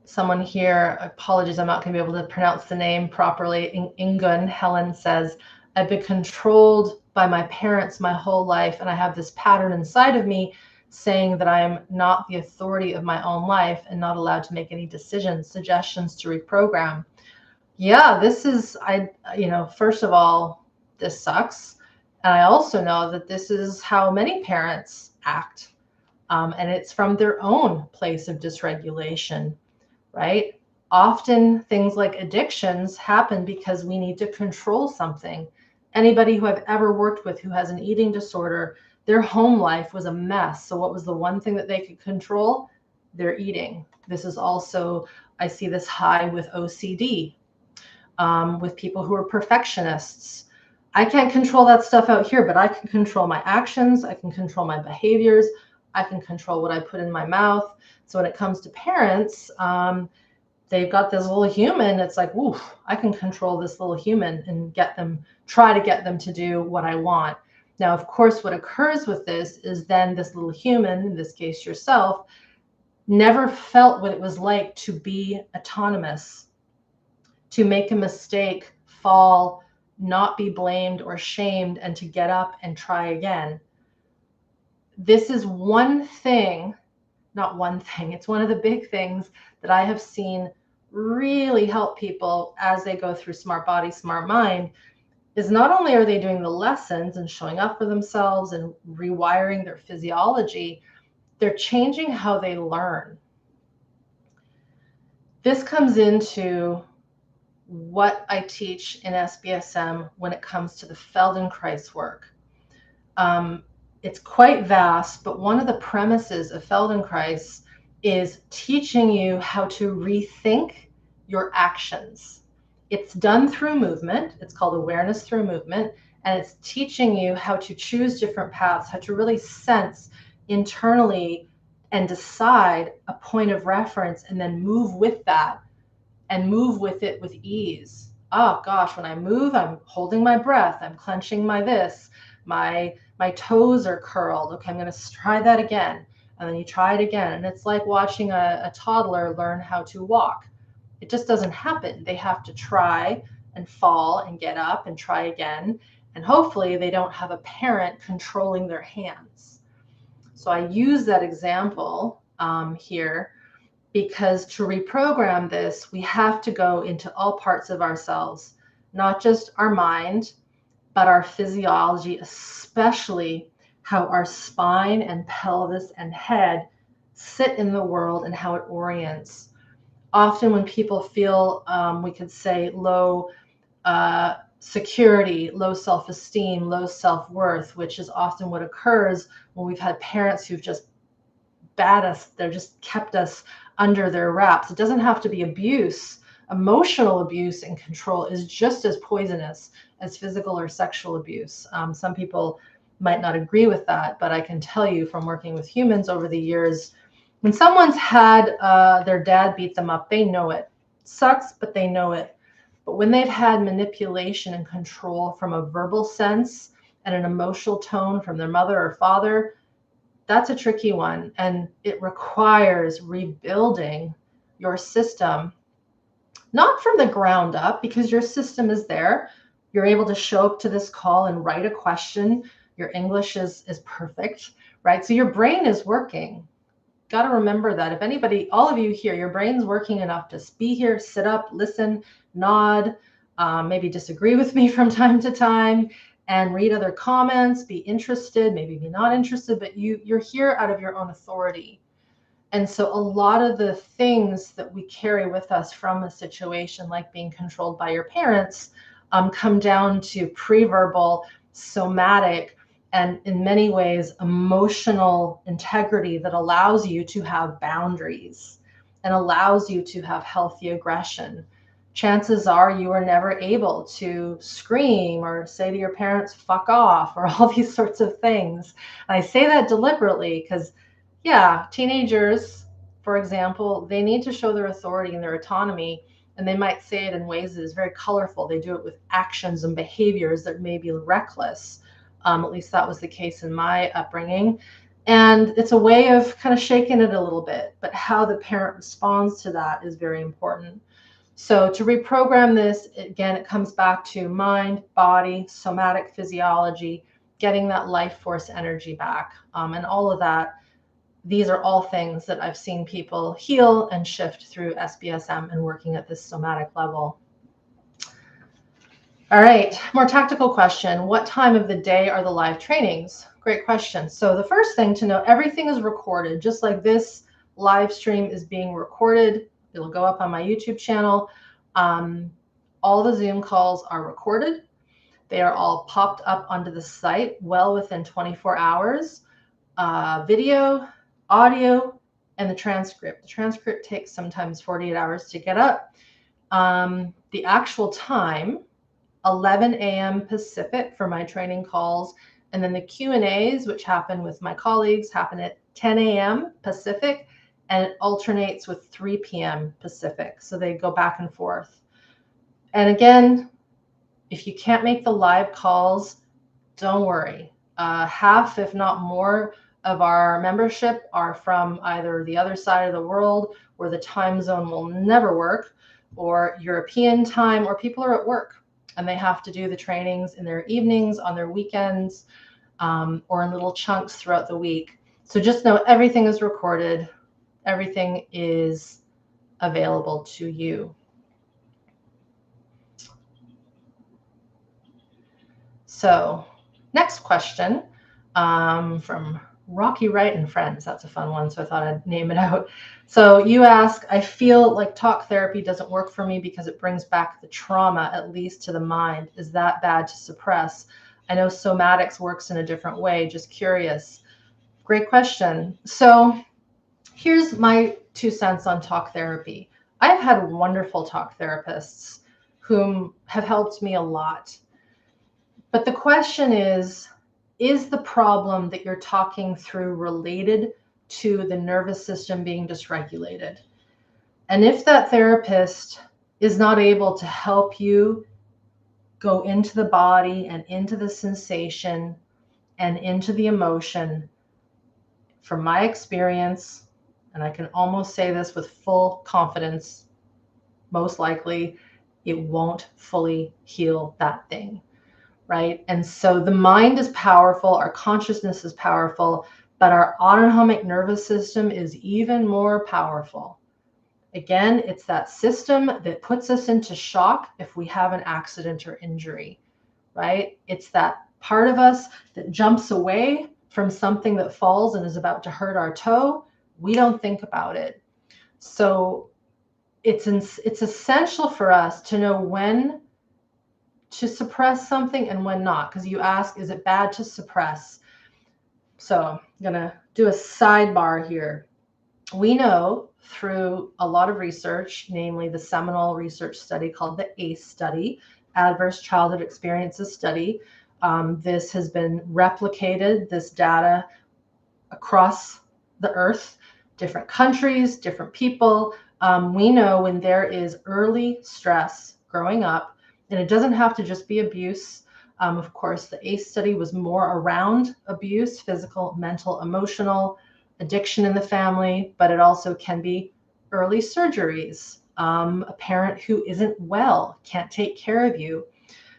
Someone here, apologies, I'm not going to be able to pronounce the name properly. Ingun, Helen says, I've been controlled by my parents my whole life, and I have this pattern inside of me saying that I am not the authority of my own life and not allowed to make any decisions. Suggestions to reprogram. Yeah, this is, first of all, this sucks. And I also know that this is how many parents act. And it's from their own place of dysregulation, right? Often things like addictions happen because we need to control something. Anybody who I've ever worked with who has an eating disorder, their home life was a mess. So what was the one thing that they could control? Their eating. This is also, I see this high with OCD, with people who are perfectionists. I can't control that stuff out here, but I can control my actions. I can control my behaviors. I can control what I put in my mouth. So when it comes to parents, they've got this little human. It's like, ooh, I can control this little human and try to get them to do what I want. Now, of course, what occurs with this is then this little human, in this case yourself, never felt what it was like to be autonomous, to make a mistake, fall, not be blamed or shamed, and to get up and try again. This is one thing, not one thing, it's one of the big things that I have seen really help people as they go through SmartBody, SmartMind, is not only are they doing the lessons and showing up for themselves and rewiring their physiology, they're changing how they learn. This comes into what I teach in SBSM when it comes to the Feldenkrais work. It's quite vast, but one of the premises of Feldenkrais is teaching you how to rethink your actions. It's done through movement. It's called awareness through movement. And it's teaching you how to choose different paths, how to really sense internally and decide a point of reference and then move with that and move with it with ease. Oh gosh, when I move, I'm holding my breath. I'm clenching my this. My toes are curled. Okay, I'm going to try that again. And then you try it again. And it's like watching a toddler learn how to walk. It just doesn't happen. They have to try and fall and get up and try again. And hopefully they don't have a parent controlling their hands. So I use that example here because to reprogram this, we have to go into all parts of ourselves, not just our mind, but our physiology, especially how our spine and pelvis and head sit in the world and how it orients. Often when people feel, we could say, low security, low self-esteem, low self-worth, which is often what occurs when we've had parents who've just they've just kept us under their wraps. It doesn't have to be abuse. Emotional abuse and control is just as poisonous as physical or sexual abuse. Some people might not agree with that, but I can tell you from working with humans over the years, when someone's had their dad beat them up, they know it. Sucks, but they know it. But when they've had manipulation and control from a verbal sense and an emotional tone from their mother or father, that's a tricky one. And it requires rebuilding your system, not from the ground up, because your system is there. You're able to show up to this call and write a question. Your English is perfect, right? So your brain is working. Got to remember that. If anybody, all of you here, your brain's working enough to be here, sit up, listen, nod, maybe disagree with me from time to time, and read other comments, be interested, maybe be not interested, but you're here out of your own authority. And so a lot of the things that we carry with us from a situation like being controlled by your parents come down to pre-verbal, somatic, and in many ways, emotional integrity that allows you to have boundaries and allows you to have healthy aggression. chances are you were never able to scream or say to your parents, fuck off, or all these sorts of things. And I say that deliberately because, yeah, teenagers, for example, they need to show their authority and their autonomy, and they might say it in ways that is very colorful. They do it with actions and behaviors that may be reckless. At least that was the case in my upbringing. And it's a way of kind of shaking it a little bit, but how the parent responds to that is very important. So to reprogram this, again, it comes back to mind, body, somatic physiology, getting that life force energy back, and all of that. These are all things that I've seen people heal and shift through SBSM and working at this somatic level. All right, more tactical question. What time of the day are the live trainings? Great question. So the first thing to know, everything is recorded, just like this live stream is being recorded. It'll go up on my YouTube channel. All the Zoom calls are recorded. They are all popped up onto the site well within 24 hours. Video, audio, and the transcript. The transcript takes sometimes 48 hours to get up. The actual time, 11 a.m. Pacific for my training calls. And then the Q&As, which happen with my colleagues, happen at 10 a.m. Pacific, and it alternates with 3 p.m. Pacific. So they go back and forth. And again, if you can't make the live calls, don't worry. Half, if not more, of our membership are from either the other side of the world where the time zone will never work, or European time, or people are at work and they have to do the trainings in their evenings, on their weekends, or in little chunks throughout the week. So just know everything is recorded. Everything is available to you. So next question from Rocky Wright and Friends. That's a fun one, so I thought I'd name it out. So you ask, I feel like talk therapy doesn't work for me because it brings back the trauma, at least to the mind. Is that bad to suppress? I know somatics works in a different way. Just curious. Great question. So here's my 2 cents on talk therapy. I've had wonderful talk therapists whom have helped me a lot. But the question is the problem that you're talking through related to the nervous system being dysregulated? And if that therapist is not able to help you go into the body and into the sensation and into the emotion, from my experience, and I can almost say this with full confidence, most likely it won't fully heal that thing. Right? And so the mind is powerful, our consciousness is powerful, but our autonomic nervous system is even more powerful. Again, it's that system that puts us into shock if we have an accident or injury, right? It's that part of us that jumps away from something that falls and is about to hurt our toe. We don't think about it. So it's essential for us to know when to suppress something and when not, because you ask, is it bad to suppress? So I'm gonna do a sidebar here. We know through a lot of research, namely the seminal research study called the ACE study, Adverse Childhood Experiences Study. This has been replicated, this data, across the earth, different countries, different people. We know when there is early stress growing up, and it doesn't have to just be abuse. Of course, the ACE study was more around abuse, physical, mental, emotional, addiction in the family, but it also can be early surgeries, a parent who isn't well, can't take care of you.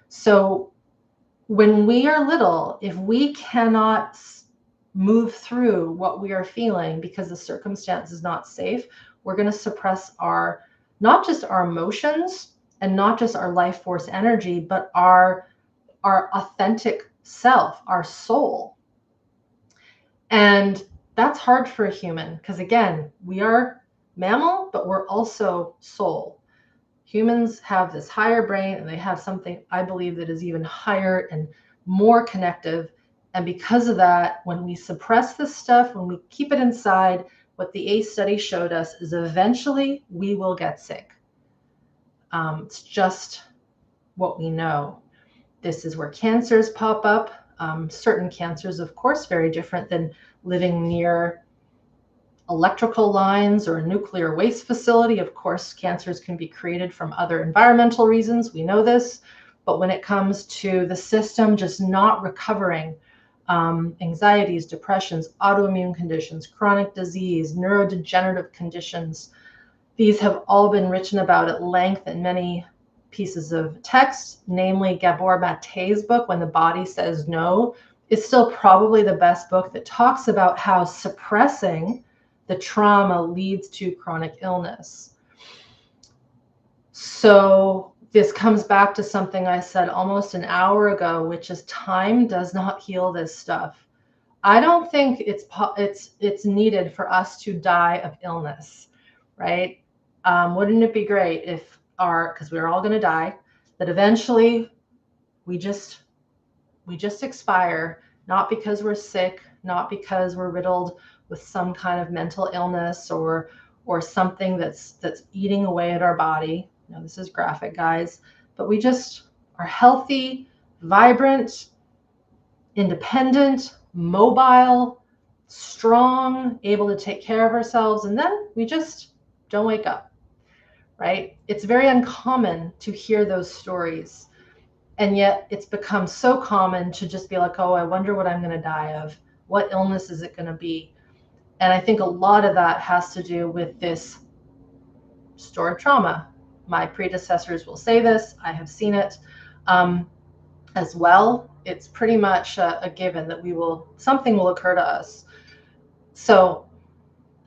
So when we are little, if we cannot move through what we are feeling because the circumstance is not safe, we're going to suppress not just our emotions, and not just our life force energy, but our authentic self, our soul. And that's hard for a human because, again, we are mammal, but we're also soul. Humans have this higher brain, and they have something, I believe, that is even higher and more connective. And because of that, when we suppress this stuff, when we keep it inside, what the ACE study showed us is eventually we will get sick. It's just what we know. This is where cancers pop up. Certain cancers, of course, very different than living near electrical lines or a nuclear waste facility. Of course, cancers can be created from other environmental reasons. We know this. But when it comes to the system just not recovering, anxieties, depressions, autoimmune conditions, chronic disease, neurodegenerative conditions, these have all been written about at length in many pieces of text, namely Gabor Mate's book, When the Body Says No, is still probably the best book that talks about how suppressing the trauma leads to chronic illness. So this comes back to something I said almost an hour ago, which is time does not heal this stuff. I don't think it's needed for us to die of illness, right? Wouldn't it be great if because we're all going to die, that eventually we just expire, not because we're sick, not because we're riddled with some kind of mental illness or something that's eating away at our body. Now, this is graphic, guys, but we just are healthy, vibrant, independent, mobile, strong, able to take care of ourselves, and then we just don't wake up, right? It's very uncommon to hear those stories, and yet it's become so common to just be like, oh, I wonder what I'm going to die of. What illness is it going to be? And I think a lot of that has to do with this stored trauma. My predecessors will say this. I have seen it as well. It's pretty much a given that something will occur to us. So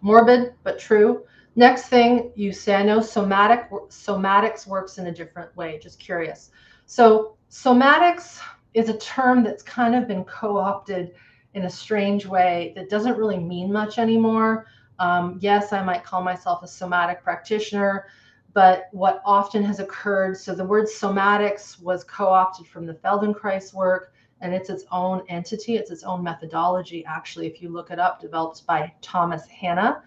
morbid, but true. Next thing you say, I know somatics works in a different way, just curious. So somatics is a term that's kind of been co-opted in a strange way that doesn't really mean much anymore. Yes, I might call myself a somatic practitioner, but what often has occurred, so the word somatics was co-opted from the Feldenkrais work, and it's its own entity, it's its own methodology, actually, if you look it up, developed by Thomas Hanna.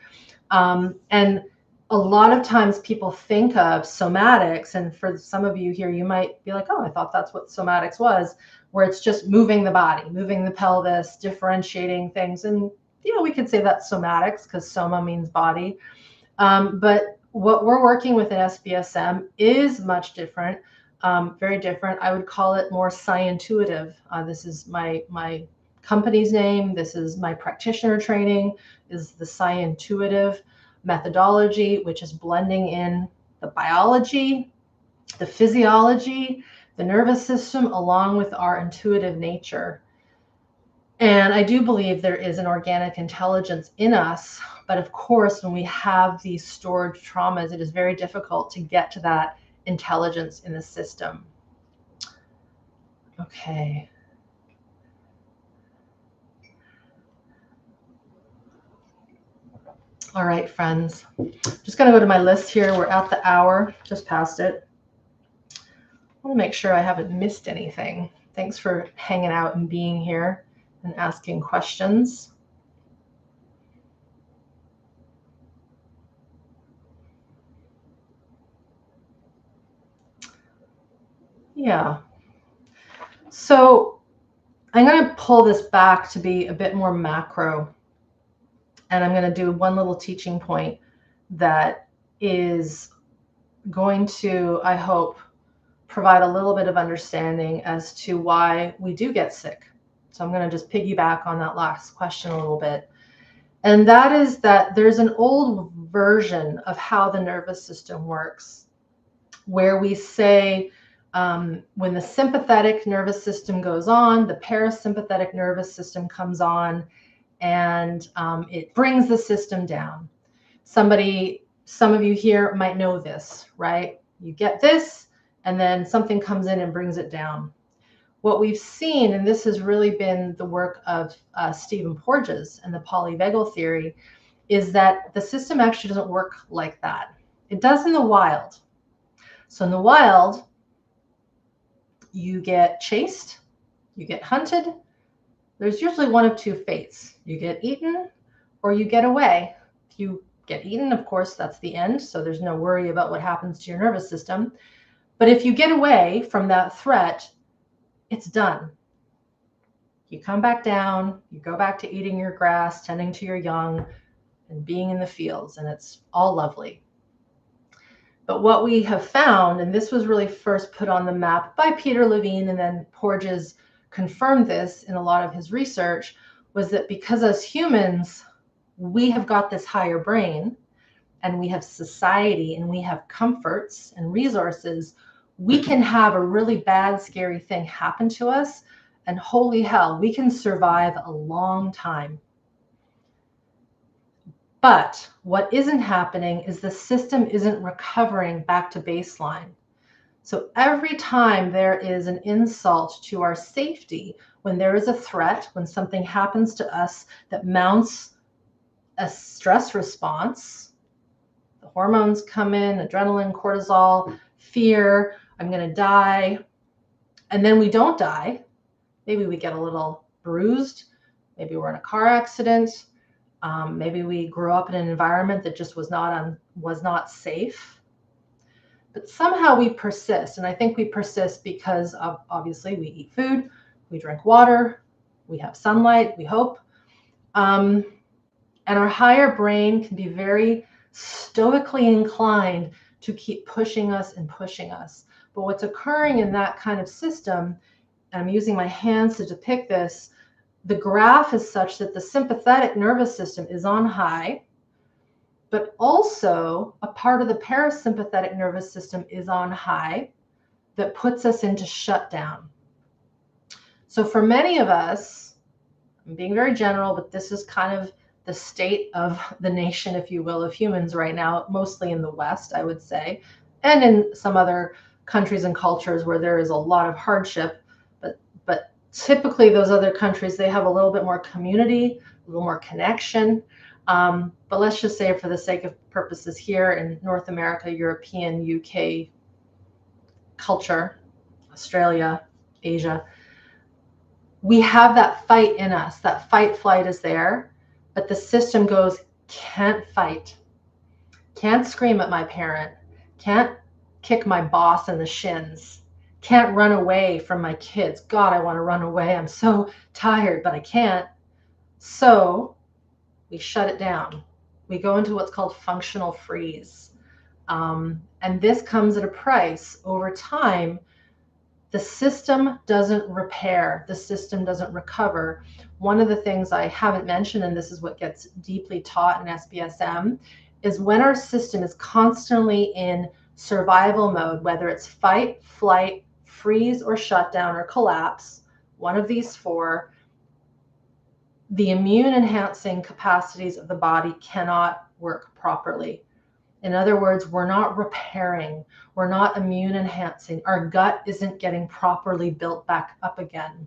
And a lot of times people think of somatics, and for some of you here, you might be like, oh, I thought that's what somatics was, where it's just moving the body, moving the pelvis, differentiating things. And, we could say that's somatics because soma means body. But what we're working with in SBSM is much different, very different. I would call it more scientuitive. This is my company's name. This is my practitioner training, is the scientuitive methodology, which is blending in the biology, the physiology, the nervous system, along with our intuitive nature. And I do believe there is an organic intelligence in us. But of course, when we have these stored traumas, it is very difficult to get to that intelligence in the system. Okay. All right, friends. Just going to go to my list here. We're at the hour, just past it. I want to make sure I haven't missed anything. Thanks for hanging out and being here and asking questions. Yeah. So I'm going to pull this back to be a bit more macro. And I'm going to do one little teaching point that is going to, I hope, provide a little bit of understanding as to why we do get sick. So I'm going to just piggyback on that last question a little bit. And that is that there's an old version of how the nervous system works, where we say when the sympathetic nervous system goes on, the parasympathetic nervous system comes on, and it brings the system down. Some of you here might know this, right? You get this, and then something comes in and brings it down. What we've seen, and this has really been the work of Stephen Porges and the polyvagal theory, is that the system actually doesn't work like that. It does in the wild. So in the wild, you get chased, you get hunted. There's usually one of two fates. You get eaten or you get away. If you get eaten, of course, that's the end. So there's no worry about what happens to your nervous system. But if you get away from that threat, it's done. You come back down, you go back to eating your grass, tending to your young, and being in the fields, and it's all lovely. But what we have found, and this was really first put on the map by Peter Levine, and then Porges confirmed this in a lot of his research, was that because as humans, we have got this higher brain, and we have society, and we have comforts and resources, we can have a really bad, scary thing happen to us, and holy hell, we can survive a long time. But what isn't happening is the system isn't recovering back to baseline. So every time there is an insult to our safety, when there is a threat, when something happens to us that mounts a stress response, the hormones come in, adrenaline, cortisol, fear, I'm going to die. And then we don't die. Maybe we get a little bruised. Maybe we're in a car accident. Maybe we grew up in an environment that just was not safe. But somehow we persist. And I think we persist because of, obviously, we eat food, we drink water, we have sunlight, we hope. And our higher brain can be very stoically inclined to keep pushing us and pushing us. But what's occurring in that kind of system, and I'm using my hands to depict this, the graph is such that the sympathetic nervous system is on high, but also a part of the parasympathetic nervous system is on high that puts us into shutdown. So for many of us, I'm being very general, but this is kind of the state of the nation, if you will, of humans right now, mostly in the West, I would say, and in some other countries and cultures where there is a lot of hardship, but typically those other countries, they have a little bit more community, a little more connection. But let's just say for the sake of purposes here in North America, European, UK culture, Australia, Asia, we have that fight in us. That fight flight is there, but the system goes, can't fight, can't scream at my parent, can't kick my boss in the shins, can't run away from my kids. God, I want to run away. I'm so tired, but I can't. So we shut it down. We go into what's called functional freeze. And this comes at a price. Over time, the system doesn't repair. The system doesn't recover. One of the things I haven't mentioned, and this is what gets deeply taught in SBSM, is when our system is constantly in survival mode, whether it's fight, flight, freeze, or shutdown, or collapse, one of these four, the immune enhancing capacities of the body cannot work properly. In other words, we're not repairing, we're not immune enhancing, our gut isn't getting properly built back up again.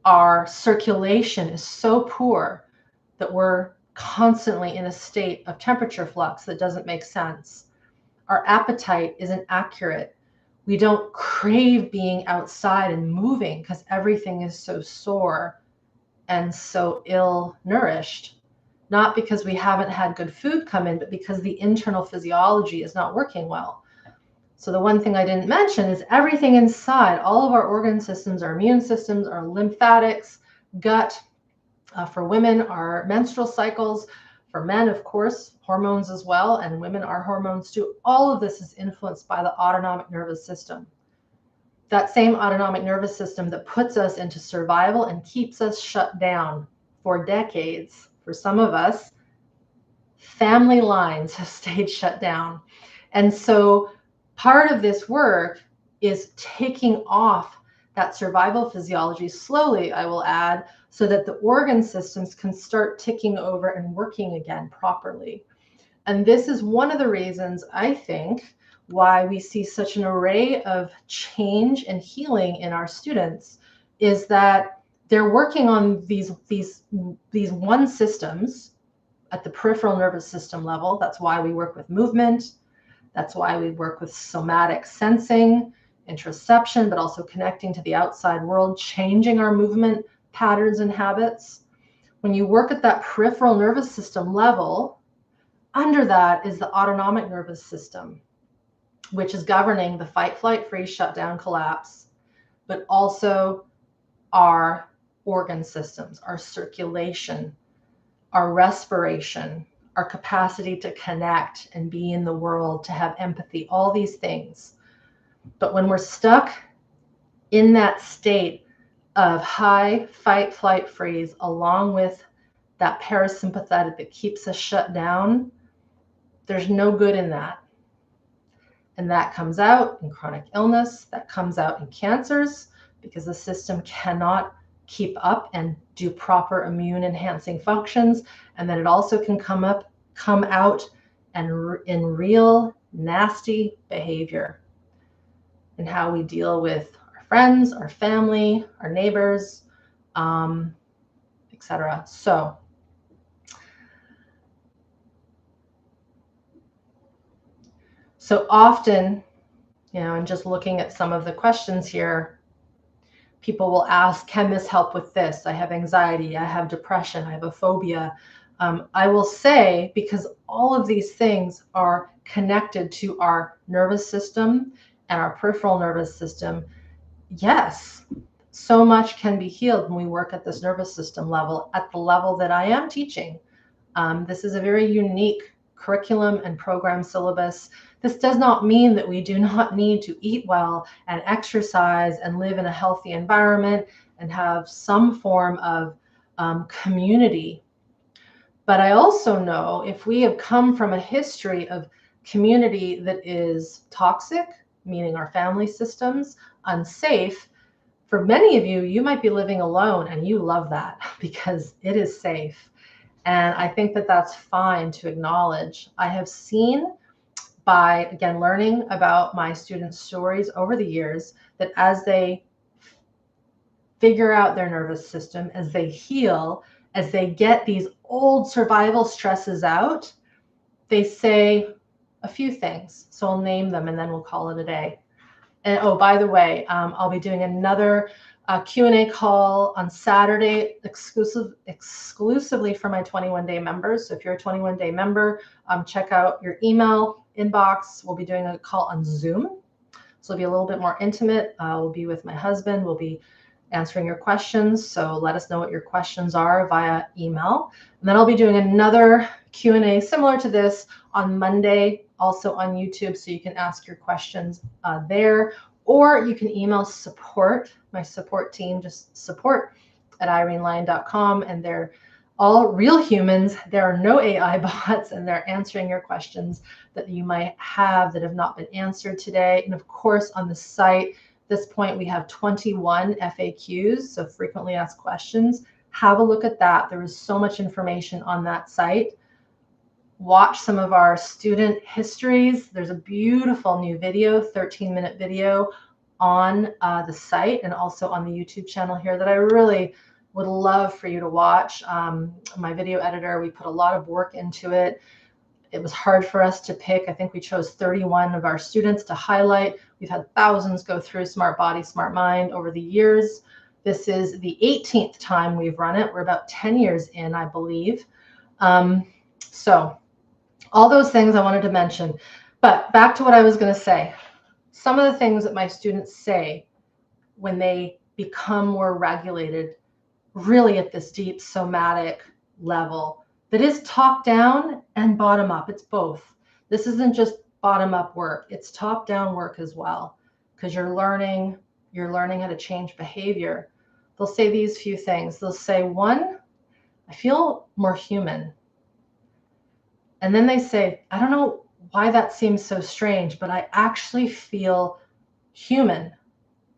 Our circulation is so poor that we're constantly in a state of temperature flux that doesn't make sense. Our appetite isn't accurate. We don't crave being outside and moving because everything is so sore and so ill nourished. Not because we haven't had good food come in, but because the internal physiology is not working well. So the one thing I didn't mention is everything inside, all of our organ systems, our immune systems, our lymphatics, gut, for women, our menstrual cycles, for men, of course, hormones as well, and women are hormones too. All of this is influenced by the autonomic nervous system. That same autonomic nervous system that puts us into survival and keeps us shut down for decades. For some of us, family lines have stayed shut down. And so part of this work is taking off that survival physiology slowly, I will add, so that the organ systems can start ticking over and working again properly. And this is one of the reasons, I think, why we see such an array of change and healing in our students, is that they're working on these one systems at the peripheral nervous system level. That's why we work with movement. That's why we work with somatic sensing, interoception, but also connecting to the outside world, changing our movement patterns and habits. When you work at that peripheral nervous system level, under that is the autonomic nervous system, which is governing the fight, flight, freeze, shutdown, collapse, but also our organ systems, our circulation, our respiration, our capacity to connect and be in the world, to have empathy, all these things. But when we're stuck in that state of high fight, flight, freeze, along with that parasympathetic that keeps us shut down, there's no good in that. And that comes out in chronic illness, that comes out in cancers, because the system cannot keep up and do proper immune enhancing functions. And then it also can come out and in real nasty behavior and how we deal with our friends, our family, our neighbors, etc. So often, and just looking at some of the questions here, people will ask, can this help with this? I have anxiety, I have depression, I have a phobia. I will say, because all of these things are connected to our nervous system and our peripheral nervous system, yes, so much can be healed when we work at this nervous system level, at the level that I am teaching. This is a very unique curriculum and program syllabus. This does not mean that we do not need to eat well and exercise and live in a healthy environment and have some form of community. But I also know if we have come from a history of community that is toxic, meaning our family systems, unsafe, for many of you, you might be living alone and you love that because it is safe. And I think that that's fine to acknowledge. I have seen by, again, learning about my students' stories over the years, that as they figure out their nervous system, as they heal, as they get these old survival stresses out, they say a few things. So I'll name them and then we'll call it a day. And oh, by the way, I'll be doing another Q&A call on Saturday, exclusively for my 21-day members. So if you're a 21-day member, check out your email inbox. We'll be doing a call on Zoom. So it'll be a little bit more intimate. We'll be with my husband. We'll be answering your questions. So let us know what your questions are via email. And then I'll be doing another Q&A similar to this on Monday, also on YouTube. So you can ask your questions there, or you can email support, my support team, just support@irenelyon.com. And they're all real humans. There are no AI bots, and they're answering your questions that you might have that have not been answered today. And of course, on the site, at this point, we have 21 FAQs, so frequently asked questions. Have a look at that. There is so much information on that site. Watch some of our student histories. There's a beautiful new video, 13-minute video on the site and also on the YouTube channel here that I really would love for you to watch. My video editor, we put a lot of work into it. It was hard for us to pick. I think we chose 31 of our students to highlight. We've had thousands go through SmartBody, SmartMind over the years. This is the 18th time we've run it. We're about 10 years in, I believe. So all those things I wanted to mention. But back to what I was going to say. Some of the things that my students say when they become more regulated, really at this deep somatic level, that is top down and bottom up. It's both. This isn't just bottom up work. It's top down work as well, because you're learning how to change behavior. They'll say these few things. They'll say, one, I feel more human. And then they say, I don't know why that seems so strange, but I actually feel human.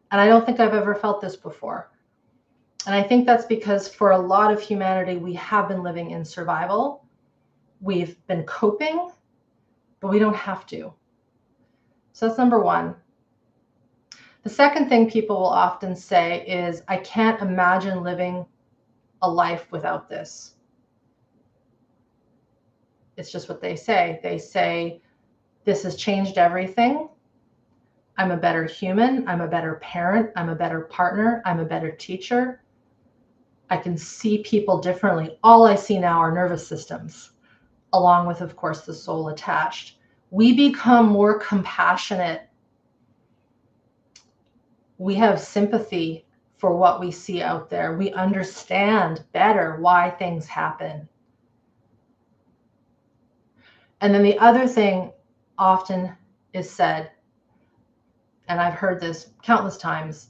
And I don't think I've ever felt this before. And I think that's because for a lot of humanity, we have been living in survival. We've been coping, but we don't have to. So that's number one. The second thing people will often say is, I can't imagine living a life without this. It's just what they say. They say, this has changed everything. I'm a better human. I'm a better parent. I'm a better partner. I'm a better teacher. I can see people differently. All I see now are nervous systems, along with, of course, the soul attached. We become more compassionate. We have sympathy for what we see out there. We understand better why things happen. And then the other thing often is said, and I've heard this countless times,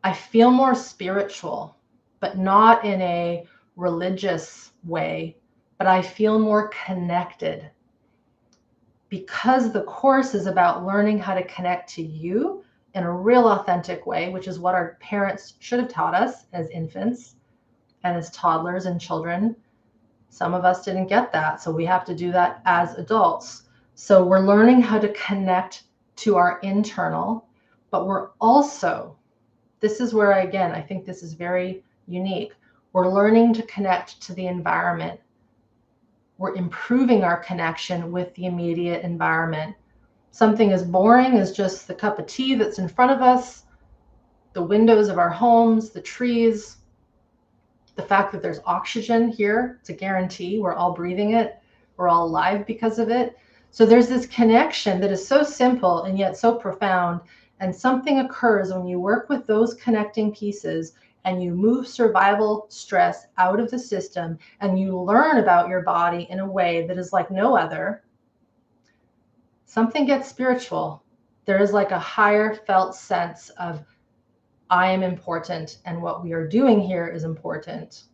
I feel more spiritual, but not in a religious way, but I feel more connected. Because the course is about learning how to connect to you in a real authentic way, which is what our parents should have taught us as infants and as toddlers and children. Some of us didn't get that, so we have to do that as adults. So we're learning how to connect to our internal, but we're also, this is where, again, I think this is very unique. We're learning to connect to the environment. We're improving our connection with the immediate environment. Something as boring as just the cup of tea that's in front of us, the windows of our homes, the trees, the fact that there's oxygen here, it's a guarantee. We're all breathing it. We're all alive because of it. So there's this connection that is so simple and yet so profound. And something occurs when you work with those connecting pieces and you move survival stress out of the system and you learn about your body in a way that is like no other. Something gets spiritual. There is like a higher felt sense of I am important and what we are doing here is important.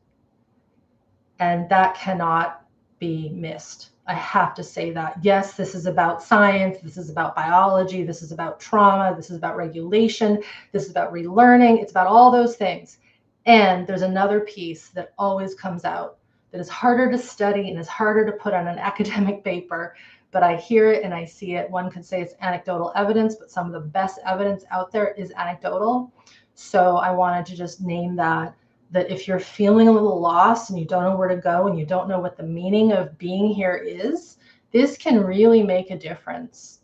And that cannot be missed. I have to say that. Yes, this is about science. This is about biology. This is about trauma. This is about regulation. This is about relearning. It's about all those things. And there's another piece that always comes out that is harder to study and is harder to put on an academic paper. But I hear it and I see it. One could say it's anecdotal evidence, but some of the best evidence out there is anecdotal. So I wanted to just name that if you're feeling a little lost and you don't know where to go and you don't know what the meaning of being here is, this can really make a difference.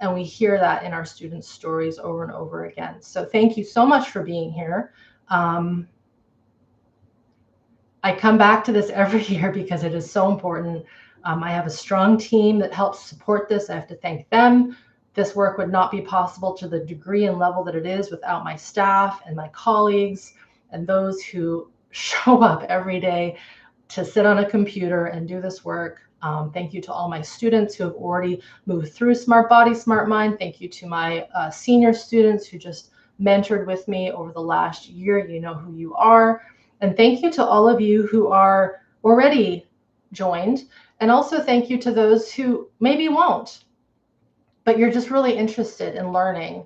And we hear that in our students' stories over and over again. So thank you so much for being here. I come back to this every year because it is so important. I have a strong team that helps support this. I have to thank them. This work would not be possible to the degree and level that it is without my staff and my colleagues and those who show up every day to sit on a computer and do this work. Thank you to all my students who have already moved through SmartBody, SmartMind. Thank you to my senior students who just mentored with me over the last year. You know who you are. And thank you to all of you who are already joined. And also thank you to those who maybe won't, but you're just really interested in learning.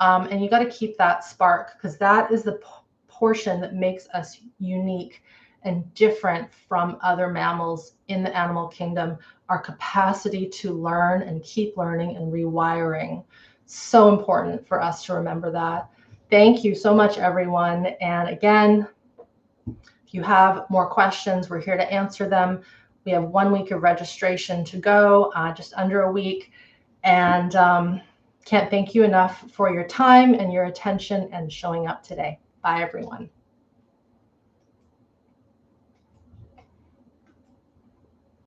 And you got to keep that spark, because that is the portion that makes us unique and different from other mammals in the animal kingdom, our capacity to learn and keep learning and rewiring. So important for us to remember that. Thank you so much, everyone. And again, if you have more questions, we're here to answer them. We have 1 week of registration to go, just under a week. And can't thank you enough for your time and your attention and showing up today. Bye, everyone.